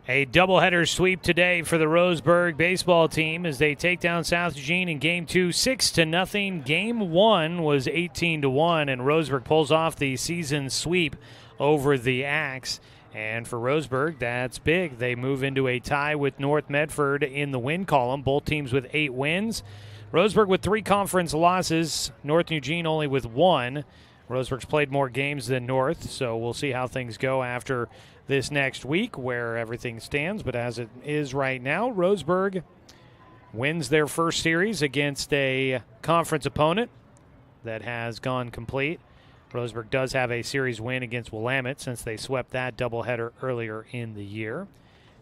Speaker 2: A doubleheader sweep today for the Roseburg baseball team as they take down South Eugene in Game 2, 6-0. Game 1 was 18-1, and Roseburg pulls off the season sweep over the Axe. And for Roseburg, that's big. They move into a tie with North Medford in the win column, both teams with 8 wins. Roseburg with 3 conference losses, North Eugene only with 1. Roseburg's played more games than North, so we'll see how things go after this next week where everything stands. But as it is right now, Roseburg wins their first series against a conference opponent that has gone complete. Roseburg does have a series win against Willamette since they swept that doubleheader earlier in the year.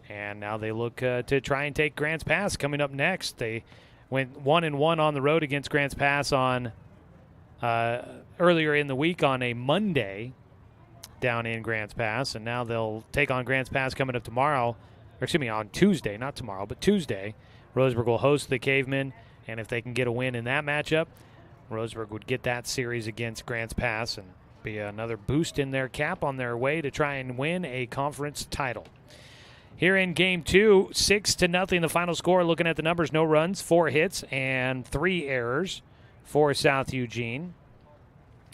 Speaker 2: And now they look to try and take Grants Pass coming up next. They went 1-1 on the road against Grants Pass on earlier in the week on a Monday down in Grants Pass, and now they'll take on Grants Pass coming up tomorrow, or excuse me, on Tuesday, not tomorrow, but Tuesday. Roseburg will host the Cavemen, and if they can get a win in that matchup, Roseburg would get that series against Grants Pass and be another boost in their cap on their way to try and win a conference title. Here in Game 2, 6-0 the final score. Looking at the numbers, no runs, 4 hits, and 3 errors for South Eugene.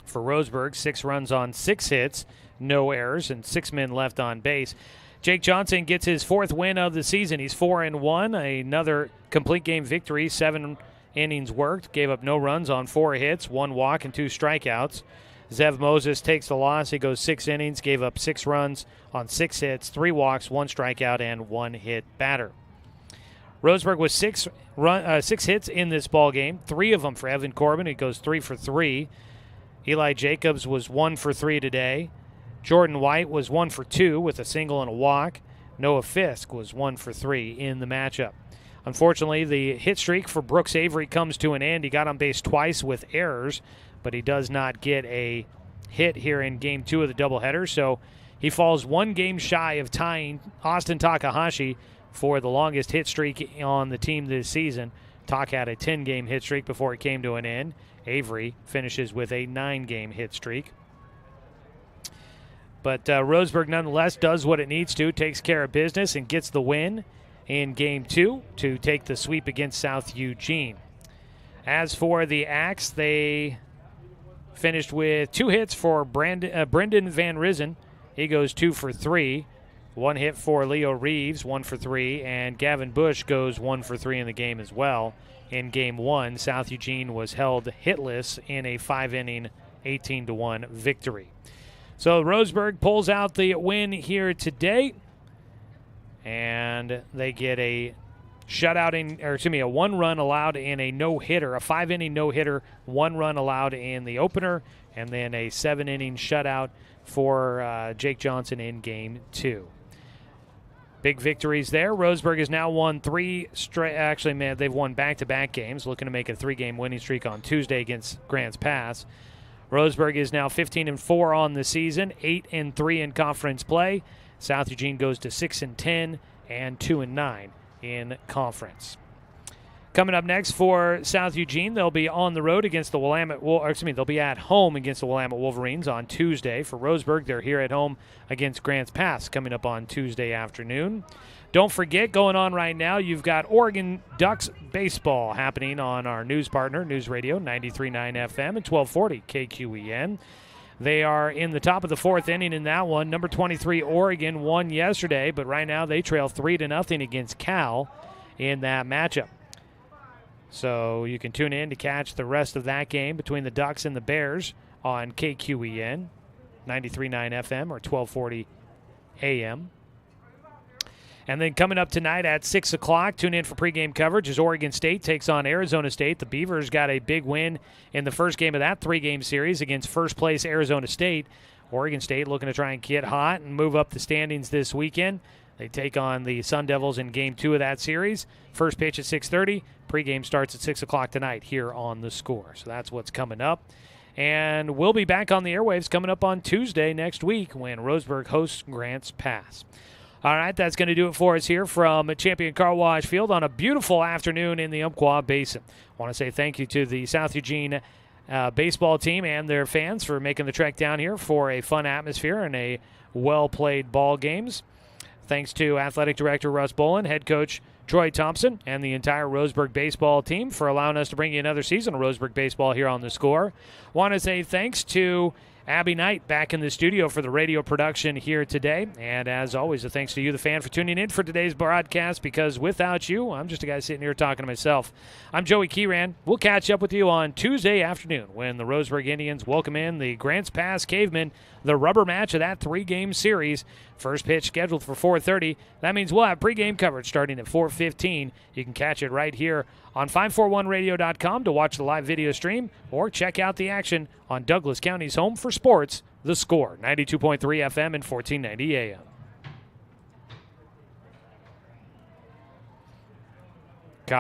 Speaker 2: For Roseburg, 6 runs on 6 hits, no errors, and 6 men left on base. Jake Johnson gets his 4th win of the season. He's 4-1, another complete game victory, 7 innings worked, gave up no runs on 4 hits, 1 walk, and 2 strikeouts. Zev Moses takes the loss. He goes 6 innings, gave up 6 runs on 6 hits, 3 walks, 1 strikeout, and 1 hit batter. Roseburg was 6 hits in this ball game, 3 of them for Evan Corbin. He goes 3 for 3. Eli Jacobs was 1 for 3 today. Jordan White was 1 for 2 with a single and a walk. Noah Fisk was 1 for 3 in the matchup. Unfortunately, the hit streak for Brooks Avery comes to an end. He got on base twice with errors, but he does not get a hit here in Game 2 of the doubleheader, so he falls 1 game shy of tying Austin Takahashi for the longest hit streak on the team this season. Tak had a 10-game hit streak before it came to an end. Avery finishes with a 9-game hit streak. But Roseburg nonetheless does what it needs to, takes care of business, and gets the win in Game 2 to take the sweep against South Eugene. As for the Axe, they finished with 2 hits for Brendan Van Rissen. He goes 2 for 3. 1 hit for Leo Reeves, 1 for 3. And Gavin Bush goes 1 for 3 in the game as well. In Game 1, South Eugene was held hitless in a 5-inning, 18-1 victory. So Roseburg pulls out the win here today. And they get a a 1 run allowed in a no-hitter, a 5-inning no-hitter, 1 run allowed in the opener, and then a 7-inning shutout for Jake Johnson in Game 2. Big victories there. Roseburg has now won 3 straight. Actually, man, they've won back-to-back games, looking to make a 3-game winning streak on Tuesday against Grants Pass. Roseburg is now 15-4 on the season, 8-3 in conference play. South Eugene goes to 6-10 and 2-9 in conference. Coming up next for South Eugene, they'll be on the road against the Willamette. They'll be at home against the Willamette Wolverines on Tuesday. For Roseburg, they're here at home against Grants Pass coming up on Tuesday afternoon. Don't forget, going on right now, you've got Oregon Ducks baseball happening on our news partner, News Radio 93.9 FM and 1240 KQEN. They are in the top of the 4th inning in that one. Number 23, Oregon, won yesterday, but right now they trail 3-0 against Cal in that matchup. So you can tune in to catch the rest of that game between the Ducks and the Bears on KQEN, 93.9 FM or 1240 AM. And then coming up tonight at 6 o'clock, tune in for pregame coverage as Oregon State takes on Arizona State. The Beavers got a big win in the first game of that 3-game series against first-place Arizona State. Oregon State looking to try and get hot and move up the standings this weekend. They take on the Sun Devils in Game 2 of that series. First pitch at 6:30. Pregame starts at 6 o'clock tonight here on The Score. So that's what's coming up. And we'll be back on the airwaves coming up on Tuesday next week when Roseburg hosts Grants Pass. All right, that's going to do it for us here from Champion Car Wash Field on a beautiful afternoon in the Umpqua Basin. I want to say thank you to the South Eugene baseball team and their fans for making the trek down here for a fun atmosphere and a well-played ball games. Thanks to Athletic Director Russ Bolin, Head Coach Troy Thompson, and the entire Roseburg baseball team for allowing us to bring you another season of Roseburg baseball here on The Score. Want to say thanks to Abby Knight back in the studio for the radio production here today. And as always, a thanks to you, the fan, for tuning in for today's broadcast, because without you, I'm just a guy sitting here talking to myself. I'm Joey Kieran. We'll catch up with you on Tuesday afternoon when the Roseburg Indians welcome in the Grants Pass Cavemen, the rubber match of that 3-game series. First pitch scheduled for 4:30. That means we'll have pregame coverage starting at 4:15. You can catch it right here on 541radio.com to watch the live video stream, or check out the action on Douglas County's home for sports, The Score, 92.3 FM and 1490 AM.